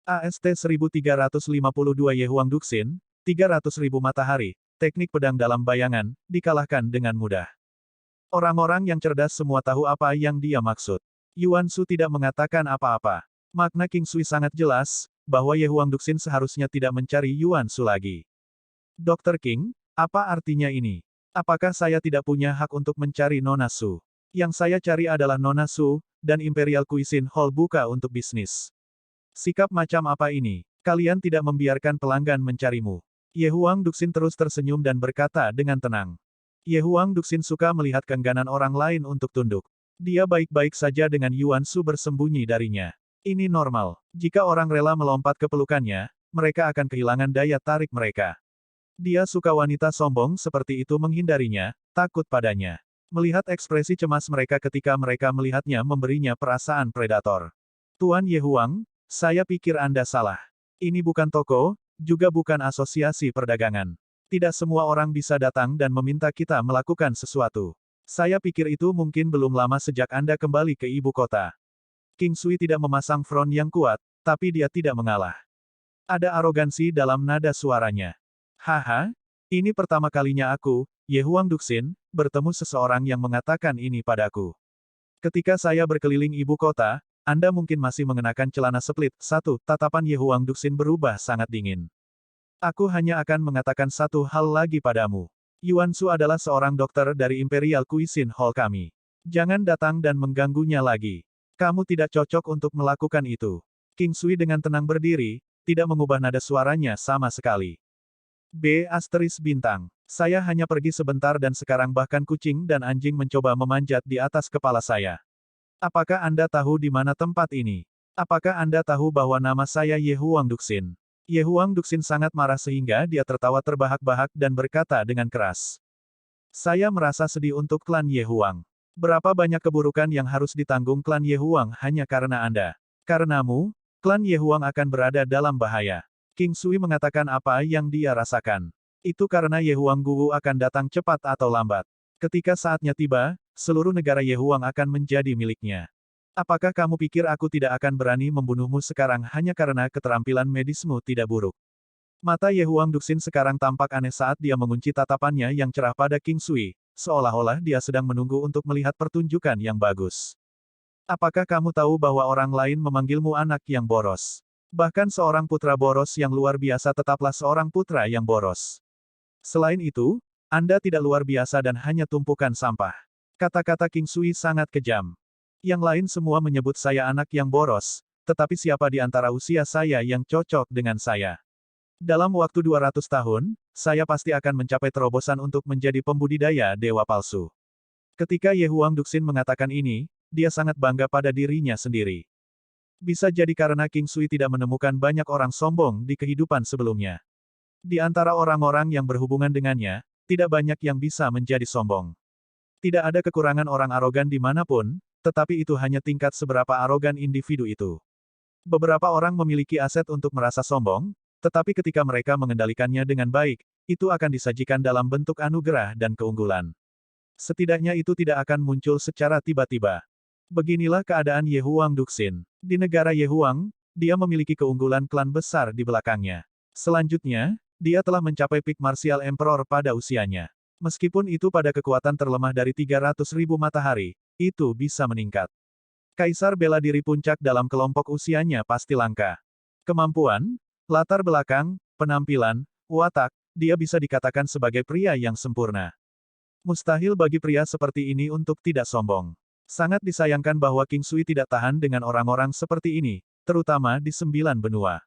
AST 1352 Yehuang Duxin, 300.000 matahari, teknik pedang dalam bayangan, dikalahkan dengan mudah. Orang-orang yang cerdas semua tahu apa yang dia maksud. Yuan Shu tidak mengatakan apa-apa. Makna King Sui sangat jelas, bahwa Yehuang Duxin seharusnya tidak mencari Yuan Shu lagi. Dr. King, apa artinya ini? Apakah saya tidak punya hak untuk mencari Nona Su? Yang saya cari adalah Nona Su, dan Imperial Cuisine Hall buka untuk bisnis. Sikap macam apa ini? Kalian tidak membiarkan pelanggan mencarimu. Yehuang Duxin terus tersenyum dan berkata dengan tenang. Yehuang Duxin suka melihat keengganan orang lain untuk tunduk. Dia baik-baik saja dengan Yuan Shu bersembunyi darinya. Ini normal. Jika orang rela melompat ke pelukannya, mereka akan kehilangan daya tarik mereka. Dia suka wanita sombong seperti itu menghindarinya, takut padanya. Melihat ekspresi cemas mereka ketika mereka melihatnya memberinya perasaan predator. Tuan Yehuang, saya pikir Anda salah. Ini bukan toko, juga bukan asosiasi perdagangan. Tidak semua orang bisa datang dan meminta kita melakukan sesuatu. Saya pikir itu mungkin belum lama sejak Anda kembali ke ibu kota. King Sui tidak memasang front yang kuat, tapi dia tidak mengalah. Ada arogansi dalam nada suaranya. Haha, ini pertama kalinya aku, Yehuang Duxin, bertemu seseorang yang mengatakan ini padaku. Ketika saya berkeliling ibu kota, Anda mungkin masih mengenakan celana split. Tatapan Yehuang Duxin berubah sangat dingin. Aku hanya akan mengatakan satu hal lagi padamu. Yuan Shu adalah seorang dokter dari Imperial Cuisine Hall kami. Jangan datang dan mengganggunya lagi. Kamu tidak cocok untuk melakukan itu. King Sui dengan tenang berdiri, tidak mengubah nada suaranya sama sekali. Bintang. Saya hanya pergi sebentar dan sekarang bahkan kucing dan anjing mencoba memanjat di atas kepala saya. Apakah Anda tahu di mana tempat ini? Apakah Anda tahu bahwa nama saya Yehuang Duxin? Yehuang Duxin sangat marah sehingga dia tertawa terbahak-bahak dan berkata dengan keras. Saya merasa sedih untuk klan Yehuang. Berapa banyak keburukan yang harus ditanggung klan Yehuang hanya karena Anda. Karenamu, klan Yehuang akan berada dalam bahaya. King Sui mengatakan apa yang dia rasakan. Itu karena Yehuang Guwu akan datang cepat atau lambat. Ketika saatnya tiba, seluruh negara Yehuang akan menjadi miliknya. Apakah kamu pikir aku tidak akan berani membunuhmu sekarang hanya karena keterampilan medismu tidak buruk? Mata Yehuang Duxin sekarang tampak aneh saat dia mengunci tatapannya yang cerah pada King Sui, seolah-olah dia sedang menunggu untuk melihat pertunjukan yang bagus. Apakah kamu tahu bahwa orang lain memanggilmu anak yang boros? Bahkan seorang putra boros yang luar biasa tetaplah seorang putra yang boros. Selain itu, Anda tidak luar biasa dan hanya tumpukan sampah. Kata-kata King Sui sangat kejam. Yang lain semua menyebut saya anak yang boros, tetapi siapa di antara usia saya yang cocok dengan saya? Dalam waktu 200 tahun, saya pasti akan mencapai terobosan untuk menjadi pembudidaya dewa palsu. Ketika Yehuang Duxin mengatakan ini, dia sangat bangga pada dirinya sendiri. Bisa jadi karena King Sui tidak menemukan banyak orang sombong di kehidupan sebelumnya. Di antara orang-orang yang berhubungan dengannya, tidak banyak yang bisa menjadi sombong. Tidak ada kekurangan orang arogan dimanapun, tetapi itu hanya tingkat seberapa arogan individu itu. Beberapa orang memiliki aset untuk merasa sombong, tetapi ketika mereka mengendalikannya dengan baik, itu akan disajikan dalam bentuk anugerah dan keunggulan. Setidaknya itu tidak akan muncul secara tiba-tiba. Beginilah keadaan Yehuang Duxin. Di negara Yehuang, dia memiliki keunggulan klan besar di belakangnya. Selanjutnya, dia telah mencapai peak martial emperor pada usianya. Meskipun itu pada kekuatan terlemah dari 300.000 matahari, itu bisa meningkat. Kaisar bela diri puncak dalam kelompok usianya pasti langka. Kemampuan, latar belakang, penampilan, watak, dia bisa dikatakan sebagai pria yang sempurna. Mustahil bagi pria seperti ini untuk tidak sombong. Sangat disayangkan bahwa King Sui tidak tahan dengan orang-orang seperti ini, terutama di 9 benua.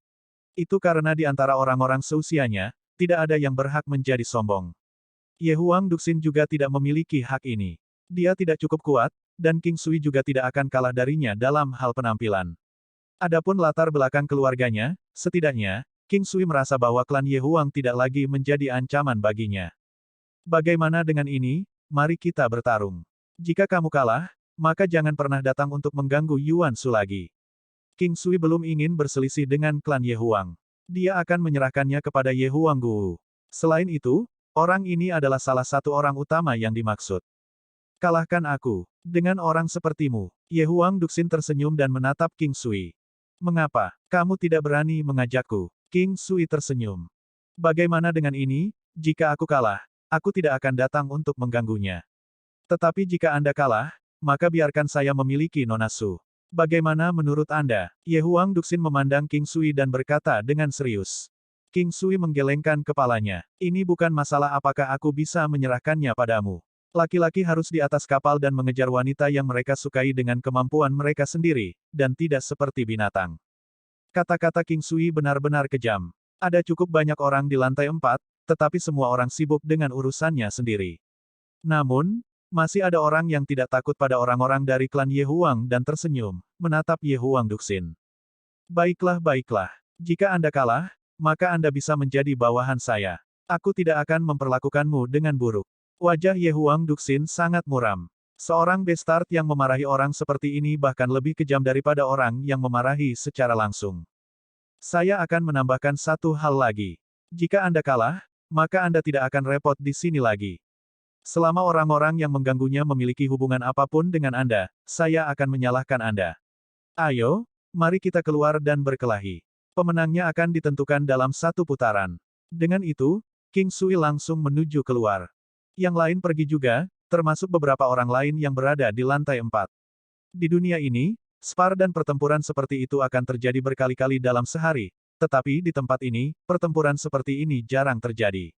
Itu karena di antara orang-orang seusianya, tidak ada yang berhak menjadi sombong. Yehuang Duxin juga tidak memiliki hak ini. Dia tidak cukup kuat, dan King Sui juga tidak akan kalah darinya dalam hal penampilan. Adapun latar belakang keluarganya, setidaknya, King Sui merasa bahwa klan Yehuang tidak lagi menjadi ancaman baginya. Bagaimana dengan ini? Mari kita bertarung. Jika kamu kalah, maka jangan pernah datang untuk mengganggu Yuan Shu lagi. King Sui belum ingin berselisih dengan klan Yehuang. Dia akan menyerahkannya kepada Yehuang Guwu. Selain itu, orang ini adalah salah satu orang utama yang dimaksud. Kalahkan aku. Dengan orang sepertimu. Yehuang Duxin tersenyum dan menatap King Sui. Mengapa? Kamu tidak berani mengajakku? King Sui tersenyum. Bagaimana dengan ini? Jika aku kalah, aku tidak akan datang untuk mengganggunya. Tetapi jika Anda kalah, maka biarkan saya memiliki Nona Su. Bagaimana menurut Anda? Ye Huang Duxin memandang King Sui dan berkata dengan serius. King Sui menggelengkan kepalanya. Ini bukan masalah apakah aku bisa menyerahkannya padamu. Laki-laki harus di atas kapal dan mengejar wanita yang mereka sukai dengan kemampuan mereka sendiri, dan tidak seperti binatang. Kata-kata King Sui benar-benar kejam. Ada cukup banyak orang di lantai 4, tetapi semua orang sibuk dengan urusannya sendiri. Namun, masih ada orang yang tidak takut pada orang-orang dari klan Ye Huang dan tersenyum, menatap Ye Huang Duxin. Baiklah, baiklah. Jika Anda kalah, maka Anda bisa menjadi bawahan saya. Aku tidak akan memperlakukanmu dengan buruk. Wajah Ye Huang Duxin sangat muram. Seorang bestard yang memarahi orang seperti ini bahkan lebih kejam daripada orang yang memarahi secara langsung. Saya akan menambahkan satu hal lagi. Jika Anda kalah, maka Anda tidak akan repot di sini lagi. Selama orang-orang yang mengganggunya memiliki hubungan apapun dengan Anda, saya akan menyalahkan Anda. Ayo, mari kita keluar dan berkelahi. Pemenangnya akan ditentukan dalam satu putaran. Dengan itu, King Sui langsung menuju keluar. Yang lain pergi juga, termasuk beberapa orang lain yang berada di lantai 4. Di dunia ini, spar dan pertempuran seperti itu akan terjadi berkali-kali dalam sehari, tetapi di tempat ini, pertempuran seperti ini jarang terjadi.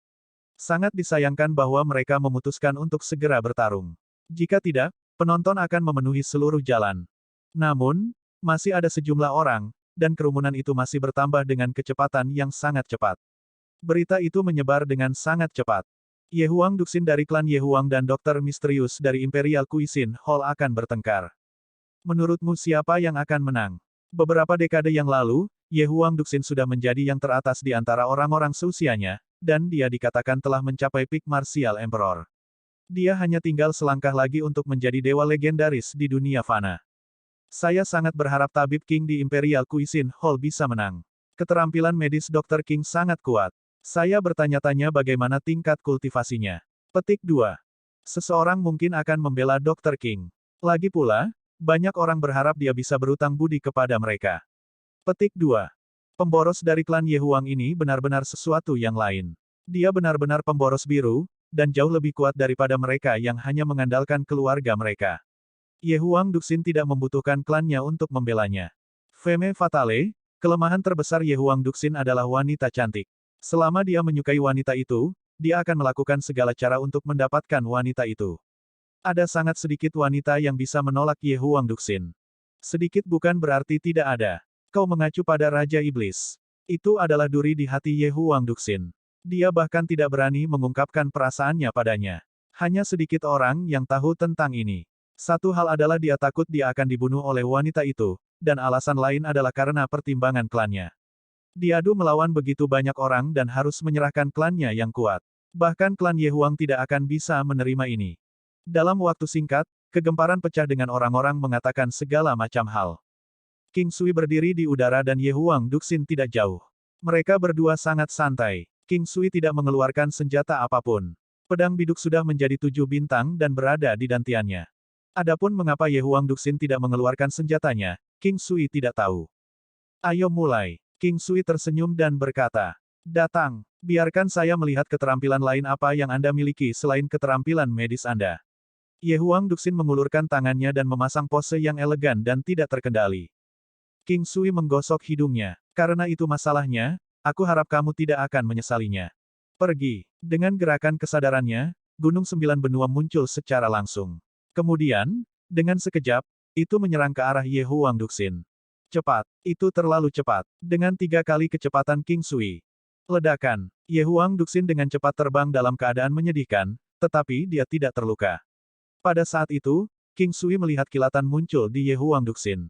Sangat disayangkan bahwa mereka memutuskan untuk segera bertarung. Jika tidak, penonton akan memenuhi seluruh jalan. Namun, masih ada sejumlah orang, dan kerumunan itu masih bertambah dengan kecepatan yang sangat cepat. Berita itu menyebar dengan sangat cepat. Ye Huang Duxin dari klan Ye Huang dan Dokter Misterius dari Imperial Cuisine Hall akan bertengkar. Menurutmu siapa yang akan menang? Beberapa dekade yang lalu, Ye Huang Duxin sudah menjadi yang teratas di antara orang-orang seusianya, dan dia dikatakan telah mencapai peak Martial Emperor. Dia hanya tinggal selangkah lagi untuk menjadi dewa legendaris di dunia fana. Saya sangat berharap tabib King di Imperial Cuisine Hall bisa menang. Keterampilan medis Dr. King sangat kuat. Saya bertanya-tanya bagaimana tingkat kultivasinya. Petik 2. Seseorang mungkin akan membela Dr. King. Lagi pula, banyak orang berharap dia bisa berutang budi kepada mereka. Petik 2. Pemboros dari klan Ye Huang ini benar-benar sesuatu yang lain. Dia benar-benar pemboros biru, dan jauh lebih kuat daripada mereka yang hanya mengandalkan keluarga mereka. Ye Huang Duxin tidak membutuhkan klannya untuk membelanya. Femme fatale, kelemahan terbesar Ye Huang Duxin adalah wanita cantik. Selama dia menyukai wanita itu, dia akan melakukan segala cara untuk mendapatkan wanita itu. Ada sangat sedikit wanita yang bisa menolak Ye Huang Duxin. Sedikit bukan berarti tidak ada. Kau mengacu pada Raja Iblis. Itu adalah duri di hati Ye Huang Duxin. Dia bahkan tidak berani mengungkapkan perasaannya padanya. Hanya sedikit orang yang tahu tentang ini. Satu hal adalah dia takut dia akan dibunuh oleh wanita itu, dan alasan lain adalah karena pertimbangan klannya. Diadu melawan begitu banyak orang dan harus menyerahkan klannya yang kuat. Bahkan klan Ye Huang tidak akan bisa menerima ini. Dalam waktu singkat, kegemparan pecah dengan orang-orang mengatakan segala macam hal. King Sui berdiri di udara dan Ye Huang Duxin tidak jauh. Mereka berdua sangat santai. King Sui tidak mengeluarkan senjata apapun. Pedang biduk sudah menjadi 7 bintang dan berada di dantiannya. Adapun mengapa Ye Huang Duxin tidak mengeluarkan senjatanya, King Sui tidak tahu. Ayo mulai. King Sui tersenyum dan berkata, datang, biarkan saya melihat keterampilan lain apa yang Anda miliki selain keterampilan medis Anda. Ye Huang Duxin mengulurkan tangannya dan memasang pose yang elegan dan tidak terkendali. King Sui menggosok hidungnya. Karena itu masalahnya, aku harap kamu tidak akan menyesalinya. Pergi. Dengan gerakan kesadarannya, Gunung Sembilan Benua muncul secara langsung. Kemudian, dengan sekejap, itu menyerang ke arah Ye Huang Duxin. Cepat. Itu terlalu cepat. Dengan 3 kali kecepatan King Sui. Ledakan. Ye Huang Duxin dengan cepat terbang dalam keadaan menyedihkan, tetapi dia tidak terluka. Pada saat itu, King Sui melihat kilatan muncul di Ye Huang Duxin.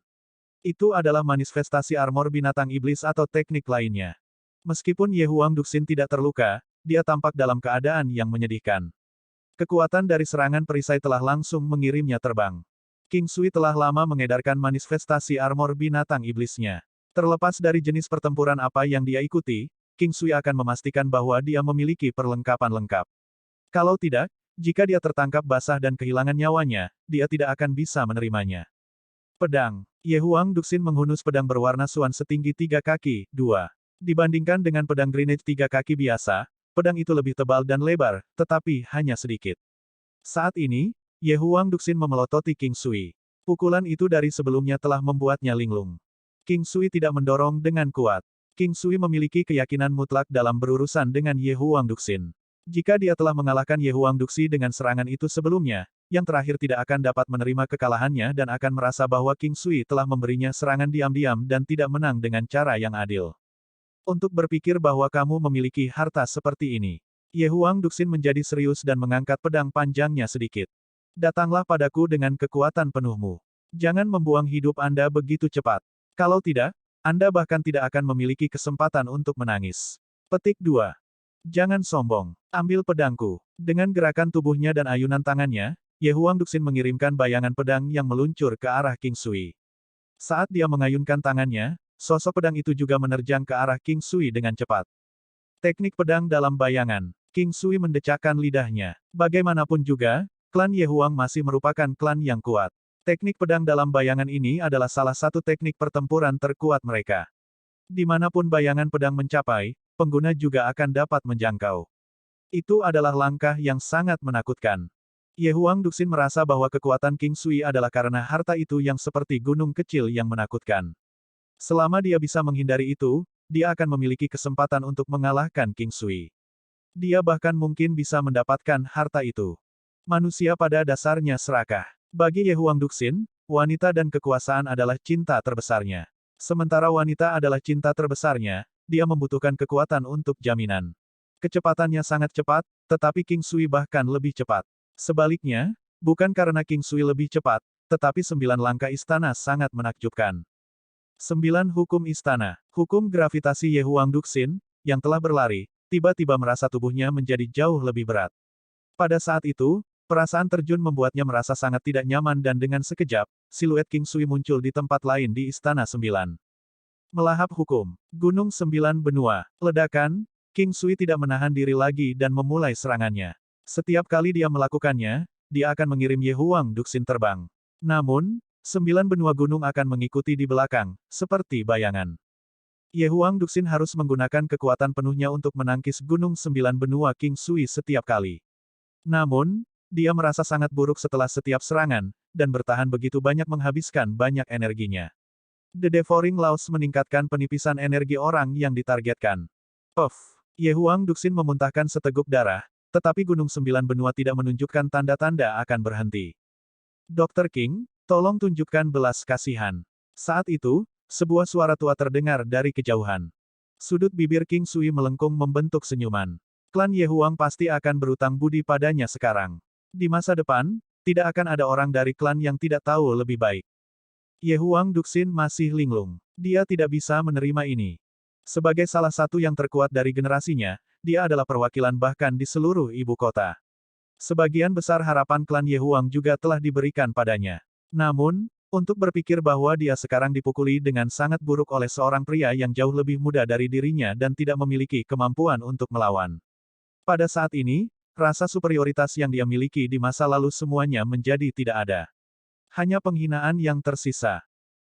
Itu adalah manifestasi armor binatang iblis atau teknik lainnya. Meskipun Ye Huang Duxin tidak terluka, dia tampak dalam keadaan yang menyedihkan. Kekuatan dari serangan perisai telah langsung mengirimnya terbang. King Sui telah lama mengedarkan manifestasi armor binatang iblisnya. Terlepas dari jenis pertempuran apa yang dia ikuti, King Sui akan memastikan bahwa dia memiliki perlengkapan lengkap. Kalau tidak, jika dia tertangkap basah dan kehilangan nyawanya, dia tidak akan bisa menerimanya. Pedang. Ye Huang Duxin menghunus pedang berwarna suan setinggi 3 kaki, 2. Dibandingkan dengan pedang grenade 3 kaki biasa, pedang itu lebih tebal dan lebar, tetapi hanya sedikit. Saat ini, Ye Huang Duxin memelototi King Sui. Pukulan itu dari sebelumnya telah membuatnya linglung. King Sui tidak mendorong dengan kuat. King Sui memiliki keyakinan mutlak dalam berurusan dengan Ye Huang Duxin. Jika dia telah mengalahkan Ye Huang Duxi dengan serangan itu sebelumnya, yang terakhir tidak akan dapat menerima kekalahannya dan akan merasa bahwa King Sui telah memberinya serangan diam-diam dan tidak menang dengan cara yang adil. Untuk berpikir bahwa kamu memiliki harta seperti ini. Ye Huang Duxin menjadi serius dan mengangkat pedang panjangnya sedikit. Datanglah padaku dengan kekuatan penuhmu. Jangan membuang hidup Anda begitu cepat. Kalau tidak, Anda bahkan tidak akan memiliki kesempatan untuk menangis. Petik 2. Jangan sombong. Ambil pedangku. Dengan gerakan tubuhnya dan ayunan tangannya, Ye Huang Duxin mengirimkan bayangan pedang yang meluncur ke arah King Sui. Saat dia mengayunkan tangannya, sosok pedang itu juga menerjang ke arah King Sui dengan cepat. Teknik pedang dalam bayangan. King Sui mendecakkan lidahnya. Bagaimanapun juga, klan Ye Huang masih merupakan klan yang kuat. Teknik pedang dalam bayangan ini adalah salah satu teknik pertempuran terkuat mereka. Dimanapun bayangan pedang mencapai, pengguna juga akan dapat menjangkau. Itu adalah langkah yang sangat menakutkan. Ye Huang Duxin merasa bahwa kekuatan King Sui adalah karena harta itu yang seperti gunung kecil yang menakutkan. Selama dia bisa menghindari itu, dia akan memiliki kesempatan untuk mengalahkan King Sui. Dia bahkan mungkin bisa mendapatkan harta itu. Manusia pada dasarnya serakah. Bagi Ye Huang Duxin, wanita dan kekuasaan adalah cinta terbesarnya. Sementara wanita adalah cinta terbesarnya, dia membutuhkan kekuatan untuk jaminan. Kecepatannya sangat cepat, tetapi King Sui bahkan lebih cepat. Sebaliknya, bukan karena King Sui lebih cepat, tetapi 9 langkah istana sangat menakjubkan. 9 hukum istana. Hukum gravitasi Ye Huang Duxin, yang telah berlari, tiba-tiba merasa tubuhnya menjadi jauh lebih berat. Pada saat itu, perasaan terjun membuatnya merasa sangat tidak nyaman dan dengan sekejap, siluet King Sui muncul di tempat lain di Istana 9. Melahap hukum. Gunung 9 benua. Ledakan, King Sui tidak menahan diri lagi dan memulai serangannya. Setiap kali dia melakukannya, dia akan mengirim Ye Huang Duxin terbang. Namun, 9 benua gunung akan mengikuti di belakang, seperti bayangan. Ye Huang Duxin harus menggunakan kekuatan penuhnya untuk menangkis gunung 9 benua King Sui setiap kali. Namun, dia merasa sangat buruk setelah setiap serangan, dan bertahan begitu banyak menghabiskan banyak energinya. The Devouring Laws meningkatkan penipisan energi orang yang ditargetkan. Ye Huang Duxin memuntahkan seteguk darah, tetapi Gunung 9 Benua tidak menunjukkan tanda-tanda akan berhenti. Dr. King, tolong tunjukkan belas kasihan. Saat itu, sebuah suara tua terdengar dari kejauhan. Sudut bibir King Sui melengkung membentuk senyuman. Klan Ye Huang pasti akan berutang budi padanya sekarang. Di masa depan, tidak akan ada orang dari klan yang tidak tahu lebih baik. Ye Huang Duxin masih linglung. Dia tidak bisa menerima ini. Sebagai salah satu yang terkuat dari generasinya, dia adalah perwakilan bahkan di seluruh ibu kota. Sebagian besar harapan klan Ye Huang juga telah diberikan padanya. Namun, untuk berpikir bahwa dia sekarang dipukuli dengan sangat buruk oleh seorang pria yang jauh lebih muda dari dirinya dan tidak memiliki kemampuan untuk melawan. Pada saat ini, rasa superioritas yang dia miliki di masa lalu semuanya menjadi tidak ada. Hanya penghinaan yang tersisa.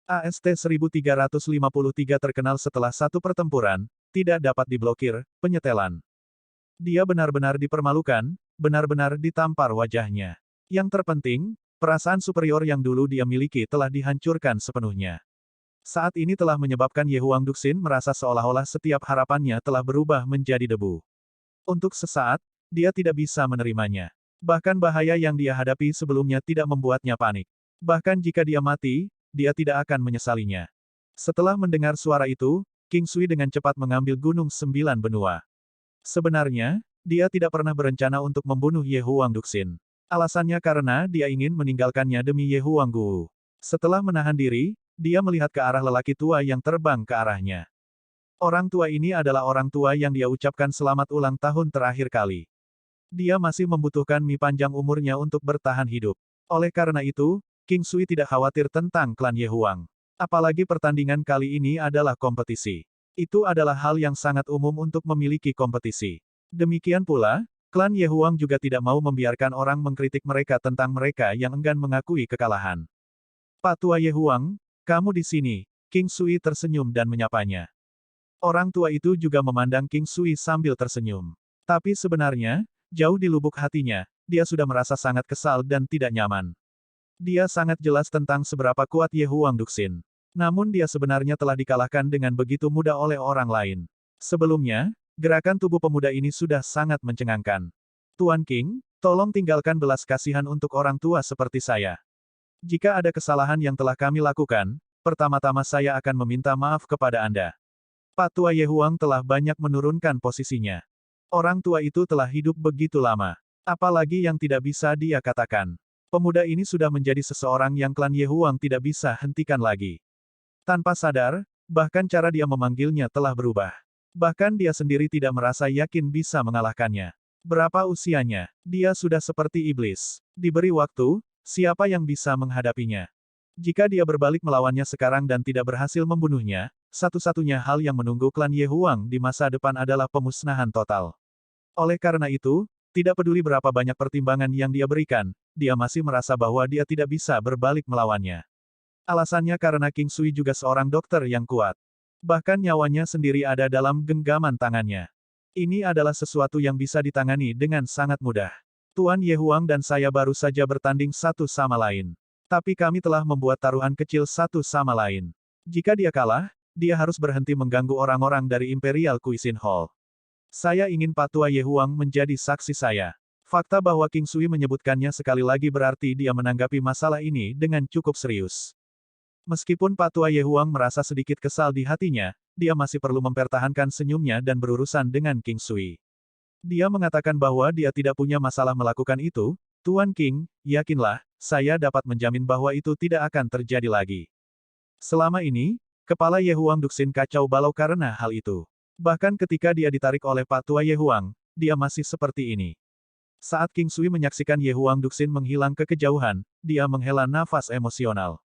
AST 1353 terkenal setelah satu pertempuran, tidak dapat diblokir, penyetelan. Dia benar-benar dipermalukan, benar-benar ditampar wajahnya. Yang terpenting, perasaan superior yang dulu dia miliki telah dihancurkan sepenuhnya. Saat ini telah menyebabkan Ye Huang Duxin merasa seolah-olah setiap harapannya telah berubah menjadi debu. Untuk sesaat, dia tidak bisa menerimanya. Bahkan bahaya yang dia hadapi sebelumnya tidak membuatnya panik. Bahkan jika dia mati, dia tidak akan menyesalinya. Setelah mendengar suara itu, King Sui dengan cepat mengambil Gunung 9 Benua. Sebenarnya, dia tidak pernah berencana untuk membunuh Ye Huang Duxin. Alasannya karena dia ingin meninggalkannya demi Ye Huang Guwu. Setelah menahan diri, dia melihat ke arah lelaki tua yang terbang ke arahnya. Orang tua ini adalah orang tua yang dia ucapkan selamat ulang tahun terakhir kali. Dia masih membutuhkan mie panjang umurnya untuk bertahan hidup. Oleh karena itu, King Sui tidak khawatir tentang klan Ye Huang. Apalagi pertandingan kali ini adalah kompetisi. Itu adalah hal yang sangat umum untuk memiliki kompetisi. Demikian pula, klan Ye Huang juga tidak mau membiarkan orang mengkritik mereka tentang mereka yang enggan mengakui kekalahan. Pak Tua Ye Huang, kamu di sini. King Sui tersenyum dan menyapanya. Orang tua itu juga memandang King Sui sambil tersenyum. Tapi sebenarnya, jauh di lubuk hatinya, dia sudah merasa sangat kesal dan tidak nyaman. Dia sangat jelas tentang seberapa kuat Ye Huang Duxin. Namun dia sebenarnya telah dikalahkan dengan begitu mudah oleh orang lain. Sebelumnya, gerakan tubuh pemuda ini sudah sangat mencengangkan. Tuan King, tolong tinggalkan belas kasihan untuk orang tua seperti saya. Jika ada kesalahan yang telah kami lakukan, pertama-tama saya akan meminta maaf kepada Anda. Pak Tua Ye Huang telah banyak menurunkan posisinya. Orang tua itu telah hidup begitu lama. Apalagi yang tidak bisa dia katakan. Pemuda ini sudah menjadi seseorang yang klan Ye Huang tidak bisa hentikan lagi. Tanpa sadar, bahkan cara dia memanggilnya telah berubah. Bahkan dia sendiri tidak merasa yakin bisa mengalahkannya. Berapa usianya? Dia sudah seperti iblis. Diberi waktu, siapa yang bisa menghadapinya? Jika dia berbalik melawannya sekarang dan tidak berhasil membunuhnya, satu-satunya hal yang menunggu klan Ye Huang di masa depan adalah pemusnahan total. Oleh karena itu, tidak peduli berapa banyak pertimbangan yang dia berikan, dia masih merasa bahwa dia tidak bisa berbalik melawannya. Alasannya karena King Sui juga seorang dokter yang kuat. Bahkan nyawanya sendiri ada dalam genggaman tangannya. Ini adalah sesuatu yang bisa ditangani dengan sangat mudah. Tuan Ye Huang dan saya baru saja bertanding satu sama lain. Tapi kami telah membuat taruhan kecil satu sama lain. Jika dia kalah, dia harus berhenti mengganggu orang-orang dari Imperial Cuisine Hall. Saya ingin Pak Tua Ye Huang menjadi saksi saya. Fakta bahwa King Sui menyebutkannya sekali lagi berarti dia menanggapi masalah ini dengan cukup serius. Meskipun Pak Tua Ye Huang merasa sedikit kesal di hatinya, dia masih perlu mempertahankan senyumnya dan berurusan dengan King Sui. Dia mengatakan bahwa dia tidak punya masalah melakukan itu. Tuan King, yakinlah, saya dapat menjamin bahwa itu tidak akan terjadi lagi. Selama ini, kepala Ye Huang Duxin kacau balau karena hal itu. Bahkan ketika dia ditarik oleh Pak Tua Ye Huang, dia masih seperti ini. Saat King Sui menyaksikan Ye Huang Duxin menghilang ke kejauhan, dia menghela nafas emosional.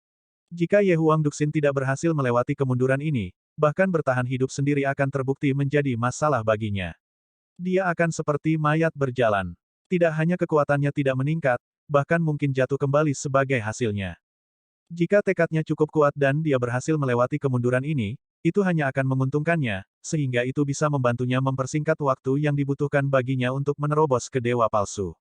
Jika Ye Huang Duxin tidak berhasil melewati kemunduran ini, bahkan bertahan hidup sendiri akan terbukti menjadi masalah baginya. Dia akan seperti mayat berjalan. Tidak hanya kekuatannya tidak meningkat, bahkan mungkin jatuh kembali sebagai hasilnya. Jika tekadnya cukup kuat dan dia berhasil melewati kemunduran ini, itu hanya akan menguntungkannya, sehingga itu bisa membantunya mempersingkat waktu yang dibutuhkan baginya untuk menerobos ke dewa palsu.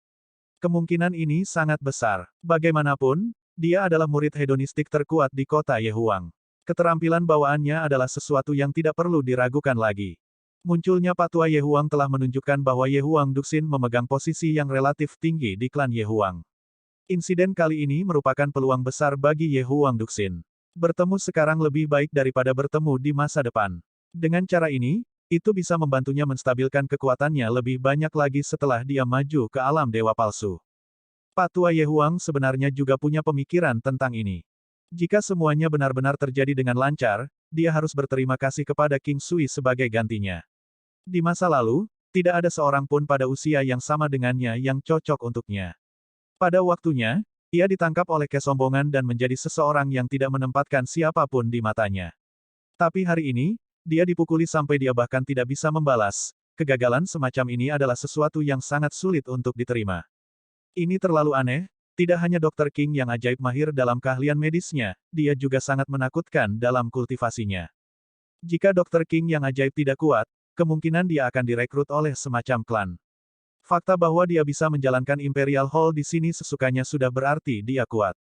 Kemungkinan ini sangat besar. Bagaimanapun, dia adalah murid hedonistik terkuat di kota Ye Huang. Keterampilan bawaannya adalah sesuatu yang tidak perlu diragukan lagi. Munculnya Pak Tua Ye Huang telah menunjukkan bahwa Ye Huang Duxin memegang posisi yang relatif tinggi di klan Ye Huang. Insiden kali ini merupakan peluang besar bagi Ye Huang Duxin. Bertemu sekarang lebih baik daripada bertemu di masa depan. Dengan cara ini, itu bisa membantunya menstabilkan kekuatannya lebih banyak lagi setelah dia maju ke alam dewa palsu. Pak Tua Ye Huang sebenarnya juga punya pemikiran tentang ini. Jika semuanya benar-benar terjadi dengan lancar, dia harus berterima kasih kepada King Sui sebagai gantinya. Di masa lalu, tidak ada seorang pun pada usia yang sama dengannya yang cocok untuknya. Pada waktunya, ia ditangkap oleh kesombongan dan menjadi seseorang yang tidak menempatkan siapapun di matanya. Tapi hari ini, dia dipukuli sampai dia bahkan tidak bisa membalas. Kegagalan semacam ini adalah sesuatu yang sangat sulit untuk diterima. Ini terlalu aneh, tidak hanya Dr. King yang ajaib mahir dalam keahlian medisnya, dia juga sangat menakutkan dalam kultivasinya. Jika Dr. King yang ajaib tidak kuat, kemungkinan dia akan direkrut oleh semacam klan. Fakta bahwa dia bisa menjalankan Imperial Hall di sini sesukanya sudah berarti dia kuat.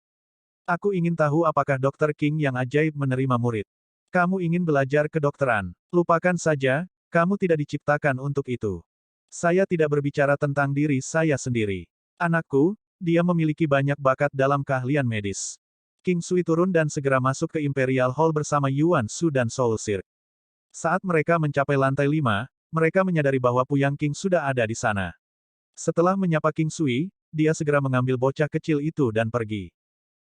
Aku ingin tahu apakah Dr. King yang ajaib menerima murid. Kamu ingin belajar kedokteran. Lupakan saja, kamu tidak diciptakan untuk itu. Saya tidak berbicara tentang diri saya sendiri. Anakku, dia memiliki banyak bakat dalam keahlian medis. King Sui turun dan segera masuk ke Imperial Hall bersama Yuan Shu dan Soul Cirque. Saat mereka mencapai lantai 5, mereka menyadari bahwa Puyang King sudah ada di sana. Setelah menyapa King Sui, dia segera mengambil bocah kecil itu dan pergi.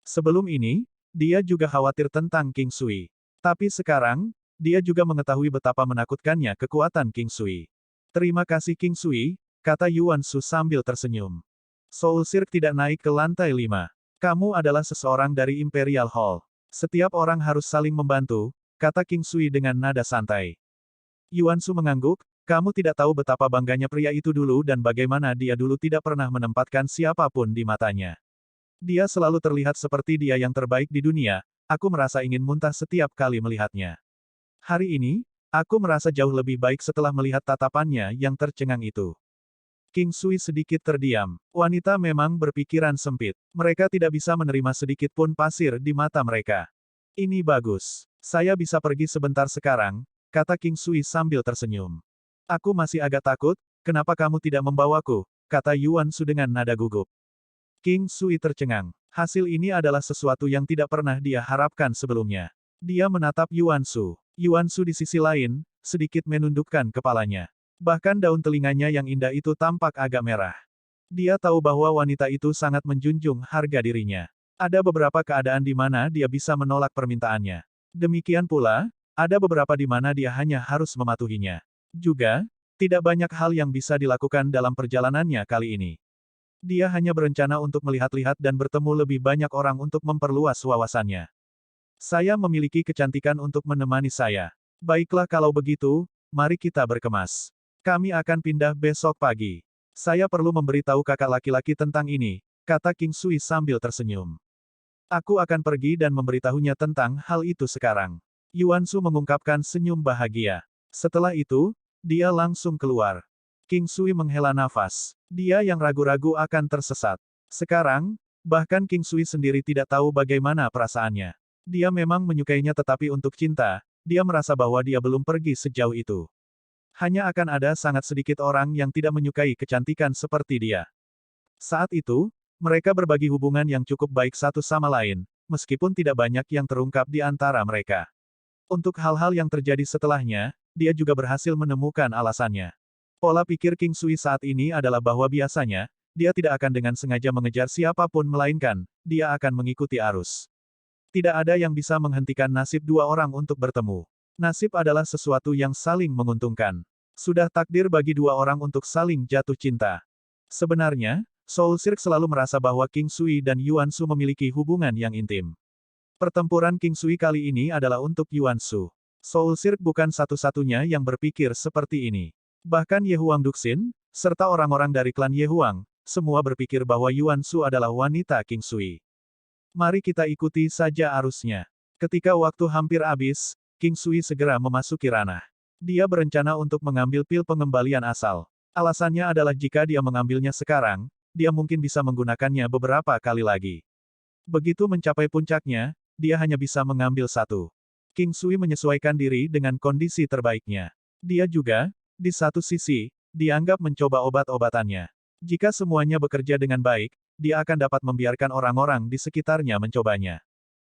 Sebelum ini, dia juga khawatir tentang King Sui. Tapi sekarang, dia juga mengetahui betapa menakutkannya kekuatan King Sui. Terima kasih King Sui, kata Yuan Shu sambil tersenyum. Soul Cirque tidak naik ke lantai 5. Kamu adalah seseorang dari Imperial Hall. Setiap orang harus saling membantu, kata King Sui dengan nada santai. Yuan Shu mengangguk. Kamu tidak tahu betapa bangganya pria itu dulu dan bagaimana dia dulu tidak pernah menempatkan siapapun di matanya. Dia selalu terlihat seperti dia yang terbaik di dunia, aku merasa ingin muntah setiap kali melihatnya. Hari ini, aku merasa jauh lebih baik setelah melihat tatapannya yang tercengang itu. King Sui sedikit terdiam. Wanita memang berpikiran sempit. Mereka tidak bisa menerima sedikit pun pasir di mata mereka. Ini bagus. Saya bisa pergi sebentar sekarang, kata King Sui sambil tersenyum. Aku masih agak takut, kenapa kamu tidak membawaku, kata Yuan Shu dengan nada gugup. King Sui tercengang. Hasil ini adalah sesuatu yang tidak pernah dia harapkan sebelumnya. Dia menatap Yuan Shu. Yuan Shu di sisi lain, sedikit menundukkan kepalanya. Bahkan daun telinganya yang indah itu tampak agak merah. Dia tahu bahwa wanita itu sangat menjunjung harga dirinya. Ada beberapa keadaan di mana dia bisa menolak permintaannya. Demikian pula, ada beberapa di mana dia hanya harus mematuhinya. Juga, tidak banyak hal yang bisa dilakukan dalam perjalanannya kali ini. Dia hanya berencana untuk melihat-lihat dan bertemu lebih banyak orang untuk memperluas wawasannya. Saya memiliki kecantikan untuk menemani saya. Baiklah kalau begitu, mari kita berkemas. Kami akan pindah besok pagi. Saya perlu memberitahu kakak laki-laki tentang ini, kata King Sui sambil tersenyum. Aku akan pergi dan memberitahunya tentang hal itu sekarang. Yuan Shu mengungkapkan senyum bahagia. Setelah itu, dia langsung keluar. King Sui menghela nafas. Dia yang ragu-ragu akan tersesat. Sekarang, bahkan King Sui sendiri tidak tahu bagaimana perasaannya. Dia memang menyukainya tetapi untuk cinta, dia merasa bahwa dia belum pergi sejauh itu. Hanya akan ada sangat sedikit orang yang tidak menyukai kecantikan seperti dia. Saat itu, mereka berbagi hubungan yang cukup baik satu sama lain, meskipun tidak banyak yang terungkap di antara mereka. Untuk hal-hal yang terjadi setelahnya, dia juga berhasil menemukan alasannya. Pola pikir King Sui saat ini adalah bahwa biasanya, dia tidak akan dengan sengaja mengejar siapapun melainkan, dia akan mengikuti arus. Tidak ada yang bisa menghentikan nasib dua orang untuk bertemu. Nasib adalah sesuatu yang saling menguntungkan. Sudah takdir bagi dua orang untuk saling jatuh cinta. Sebenarnya, Soul Silk selalu merasa bahwa King Sui dan Yuan Shu memiliki hubungan yang intim. Pertempuran King Sui kali ini adalah untuk Yuan Shu. Soul Silk bukan satu-satunya yang berpikir seperti ini. Bahkan Ye Huang Duxin, serta orang-orang dari klan Ye Huang, semua berpikir bahwa Yuan Shu adalah wanita King Sui. Mari kita ikuti saja arusnya. Ketika waktu hampir habis, King Sui segera memasuki ranah. Dia berencana untuk mengambil pil pengembalian asal. Alasannya adalah jika dia mengambilnya sekarang, dia mungkin bisa menggunakannya beberapa kali lagi. Begitu mencapai puncaknya, dia hanya bisa mengambil satu. King Sui menyesuaikan diri dengan kondisi terbaiknya. Dia juga, di satu sisi, dianggap mencoba obat-obatannya. Jika semuanya bekerja dengan baik, dia akan dapat membiarkan orang-orang di sekitarnya mencobanya.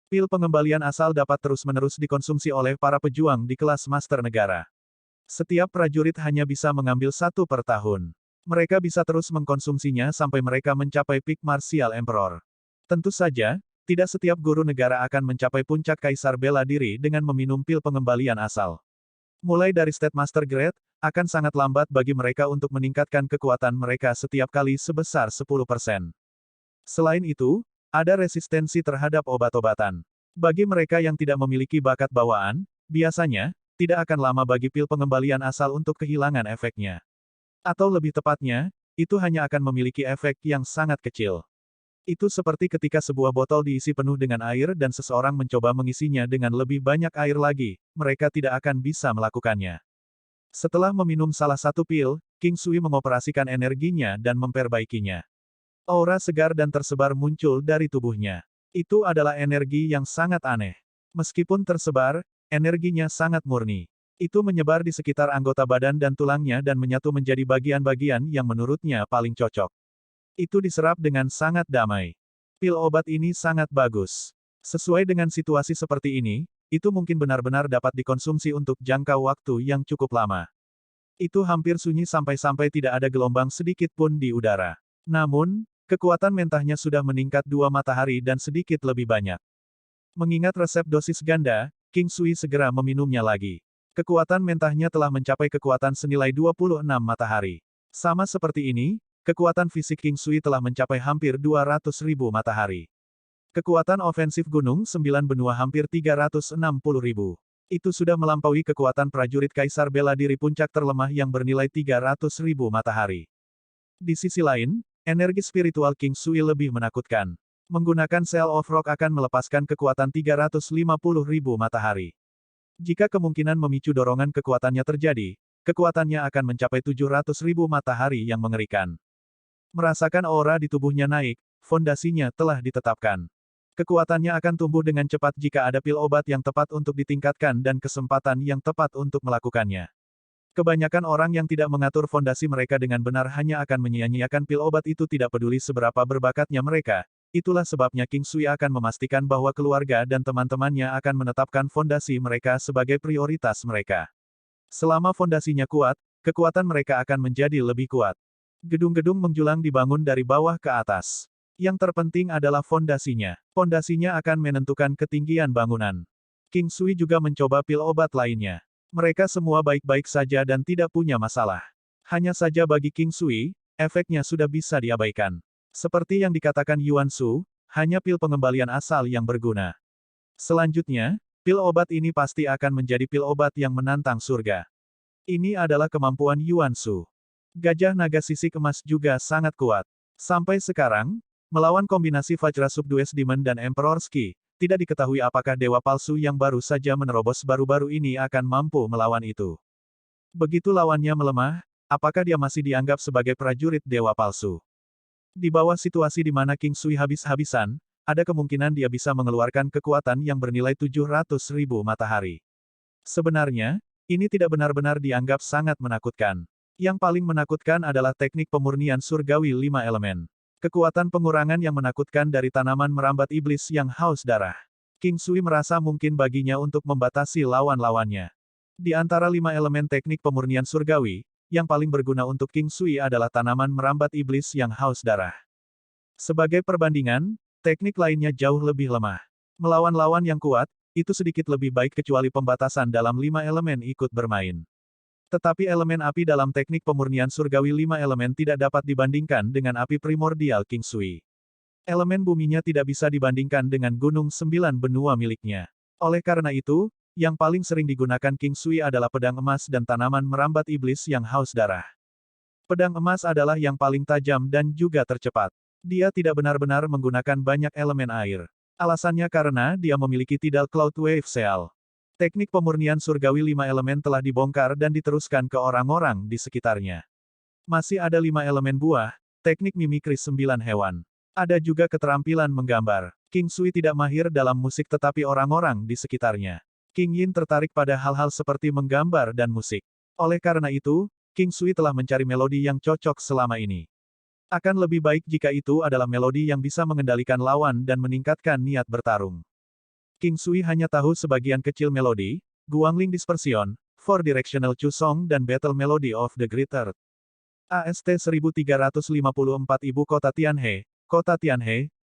Pil pengembalian asal dapat terus-menerus dikonsumsi oleh para pejuang di kelas Master Negara. Setiap prajurit hanya bisa mengambil satu per tahun. Mereka bisa terus mengkonsumsinya sampai mereka mencapai peak Martial Emperor. Tentu saja, tidak setiap guru negara akan mencapai puncak Kaisar Bela Diri dengan meminum pil pengembalian asal. Mulai dari State Master Grade, akan sangat lambat bagi mereka untuk meningkatkan kekuatan mereka setiap kali sebesar 10%. Selain itu, ada resistensi terhadap obat-obatan. Bagi mereka yang tidak memiliki bakat bawaan, biasanya, tidak akan lama bagi pil pengembalian asal untuk kehilangan efeknya. Atau lebih tepatnya, itu hanya akan memiliki efek yang sangat kecil. Itu seperti ketika sebuah botol diisi penuh dengan air dan seseorang mencoba mengisinya dengan lebih banyak air lagi, mereka tidak akan bisa melakukannya. Setelah meminum salah satu pil, King Sui mengoperasikan energinya dan memperbaikinya. Aura segar dan tersebar muncul dari tubuhnya. Itu adalah energi yang sangat aneh. Meskipun tersebar, energinya sangat murni. Itu menyebar di sekitar anggota badan dan tulangnya dan menyatu menjadi bagian-bagian yang menurutnya paling cocok. Itu diserap dengan sangat damai. Pil obat ini sangat bagus. Sesuai dengan situasi seperti ini, itu mungkin benar-benar dapat dikonsumsi untuk jangka waktu yang cukup lama. Itu hampir sunyi sampai-sampai tidak ada gelombang sedikit pun di udara. Namun, kekuatan mentahnya sudah meningkat 2 matahari dan sedikit lebih banyak. Mengingat resep dosis ganda, King Sui segera meminumnya lagi. Kekuatan mentahnya telah mencapai kekuatan senilai 26 matahari. Sama seperti ini, kekuatan fisik King Sui telah mencapai hampir 200.000 matahari. Kekuatan ofensif Gunung 9 Benua hampir 360.000. Itu sudah melampaui kekuatan prajurit Kaisar Bela Diri puncak terlemah yang bernilai 300.000 matahari. Di sisi lain, energi spiritual King Sui lebih menakutkan. Menggunakan Cell of Rock akan melepaskan kekuatan 350.000 matahari. Jika kemungkinan memicu dorongan kekuatannya terjadi, kekuatannya akan mencapai 700.000 matahari yang mengerikan. Merasakan aura di tubuhnya naik, fondasinya telah ditetapkan. Kekuatannya akan tumbuh dengan cepat jika ada pil obat yang tepat untuk ditingkatkan dan kesempatan yang tepat untuk melakukannya. Kebanyakan orang yang tidak mengatur fondasi mereka dengan benar hanya akan menyia-nyiakan pil obat itu, tidak peduli seberapa berbakatnya mereka. Itulah sebabnya King Sui akan memastikan bahwa keluarga dan teman-temannya akan menetapkan fondasi mereka sebagai prioritas mereka. Selama fondasinya kuat, kekuatan mereka akan menjadi lebih kuat. Gedung-gedung menjulang dibangun dari bawah ke atas. Yang terpenting adalah fondasinya. Fondasinya akan menentukan ketinggian bangunan. King Sui juga mencoba pil obat lainnya. Mereka semua baik-baik saja dan tidak punya masalah. Hanya saja bagi King Sui, efeknya sudah bisa diabaikan. Seperti yang dikatakan Yuan Shu, hanya pil pengembalian asal yang berguna. Selanjutnya, pil obat ini pasti akan menjadi pil obat yang menantang surga. Ini adalah kemampuan Yuan Shu. Gajah naga sisik emas juga sangat kuat. Sampai sekarang, melawan kombinasi Vajra Subdues Demon dan Emperor Ski, tidak diketahui apakah dewa palsu yang baru saja menerobos baru-baru ini akan mampu melawan itu. Begitu lawannya melemah, apakah dia masih dianggap sebagai prajurit dewa palsu? Di bawah situasi di mana King Sui habis-habisan, ada kemungkinan dia bisa mengeluarkan kekuatan yang bernilai 700.000 matahari. Sebenarnya, ini tidak benar-benar dianggap sangat menakutkan. Yang paling menakutkan adalah teknik pemurnian surgawi 5 elemen. Kekuatan pengurangan yang menakutkan dari tanaman merambat iblis yang haus darah. King Sui merasa mungkin baginya untuk membatasi lawan-lawannya. Di antara 5 elemen teknik pemurnian surgawi, yang paling berguna untuk King Sui adalah tanaman merambat iblis yang haus darah. Sebagai perbandingan, teknik lainnya jauh lebih lemah. Melawan lawan yang kuat, itu sedikit lebih baik kecuali pembatasan dalam 5 elemen ikut bermain. Tetapi elemen api dalam teknik pemurnian surgawi 5 elemen tidak dapat dibandingkan dengan api primordial King Sui. Elemen buminya tidak bisa dibandingkan dengan gunung 9 benua miliknya. Oleh karena itu, yang paling sering digunakan King Sui adalah pedang emas dan tanaman merambat iblis yang haus darah. Pedang emas adalah yang paling tajam dan juga tercepat. Dia tidak benar-benar menggunakan banyak elemen air. Alasannya karena dia memiliki Tidal Cloud Wave Seal. Teknik pemurnian surgawi 5 elemen telah dibongkar dan diteruskan ke orang-orang di sekitarnya. Masih ada 5 elemen buah, teknik mimikri 9 hewan. Ada juga keterampilan menggambar. King Sui tidak mahir dalam musik tetapi orang-orang di sekitarnya. King Yin tertarik pada hal-hal seperti menggambar dan musik. Oleh karena itu, King Sui telah mencari melodi yang cocok selama ini. Akan lebih baik jika itu adalah melodi yang bisa mengendalikan lawan dan meningkatkan niat bertarung. King Sui hanya tahu sebagian kecil melodi, Guangling Dispersion, Four Directional Chu Song dan Battle Melody of the Great Earth. AST 1354 Ibu Kota Tianhe,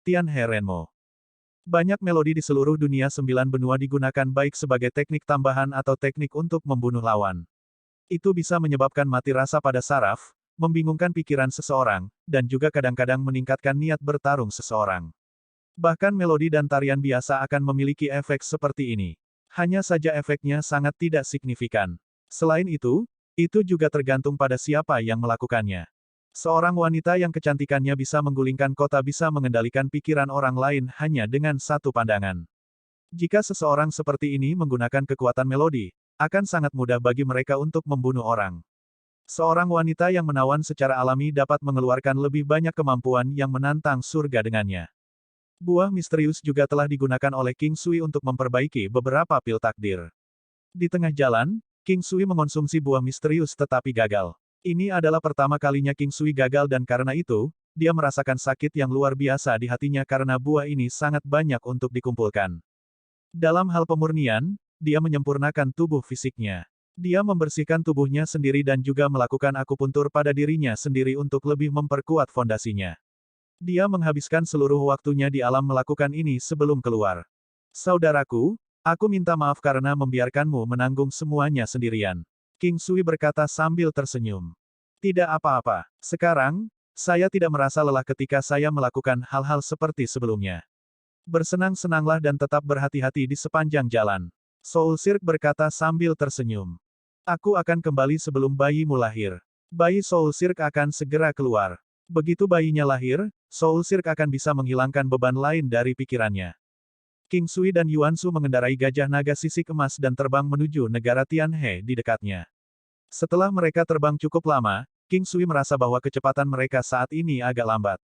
Tianhe Renmo. Banyak melodi di seluruh dunia 9 benua digunakan baik sebagai teknik tambahan atau teknik untuk membunuh lawan. Itu bisa menyebabkan mati rasa pada saraf, membingungkan pikiran seseorang, dan juga kadang-kadang meningkatkan niat bertarung seseorang. Bahkan melodi dan tarian biasa akan memiliki efek seperti ini. Hanya saja efeknya sangat tidak signifikan. Selain itu juga tergantung pada siapa yang melakukannya. Seorang wanita yang kecantikannya bisa menggulingkan kota bisa mengendalikan pikiran orang lain hanya dengan satu pandangan. Jika seseorang seperti ini menggunakan kekuatan melodi, akan sangat mudah bagi mereka untuk membunuh orang. Seorang wanita yang menawan secara alami dapat mengeluarkan lebih banyak kemampuan yang menantang surga dengannya. Buah misterius juga telah digunakan oleh King Sui untuk memperbaiki beberapa pil takdir. Di tengah jalan, King Sui mengonsumsi buah misterius tetapi gagal. Ini adalah pertama kalinya King Sui gagal dan karena itu, dia merasakan sakit yang luar biasa di hatinya karena buah ini sangat banyak untuk dikumpulkan. Dalam hal pemurnian, dia menyempurnakan tubuh fisiknya. Dia membersihkan tubuhnya sendiri dan juga melakukan akupuntur pada dirinya sendiri untuk lebih memperkuat fondasinya. Dia menghabiskan seluruh waktunya di alam melakukan ini sebelum keluar. Saudaraku, aku minta maaf karena membiarkanmu menanggung semuanya sendirian. King Sui berkata sambil tersenyum. Tidak apa-apa. Sekarang, saya tidak merasa lelah ketika saya melakukan hal-hal seperti sebelumnya. Bersenang-senanglah dan tetap berhati-hati di sepanjang jalan. Soul Silk berkata sambil tersenyum. Aku akan kembali sebelum bayimu lahir. Bayi Soul Silk akan segera keluar. Begitu bayinya lahir, Soul Silk akan bisa menghilangkan beban lain dari pikirannya. King Sui dan Yuan Shu mengendarai gajah naga sisik emas dan terbang menuju negara Tianhe di dekatnya. Setelah mereka terbang cukup lama, King Sui merasa bahwa kecepatan mereka saat ini agak lambat.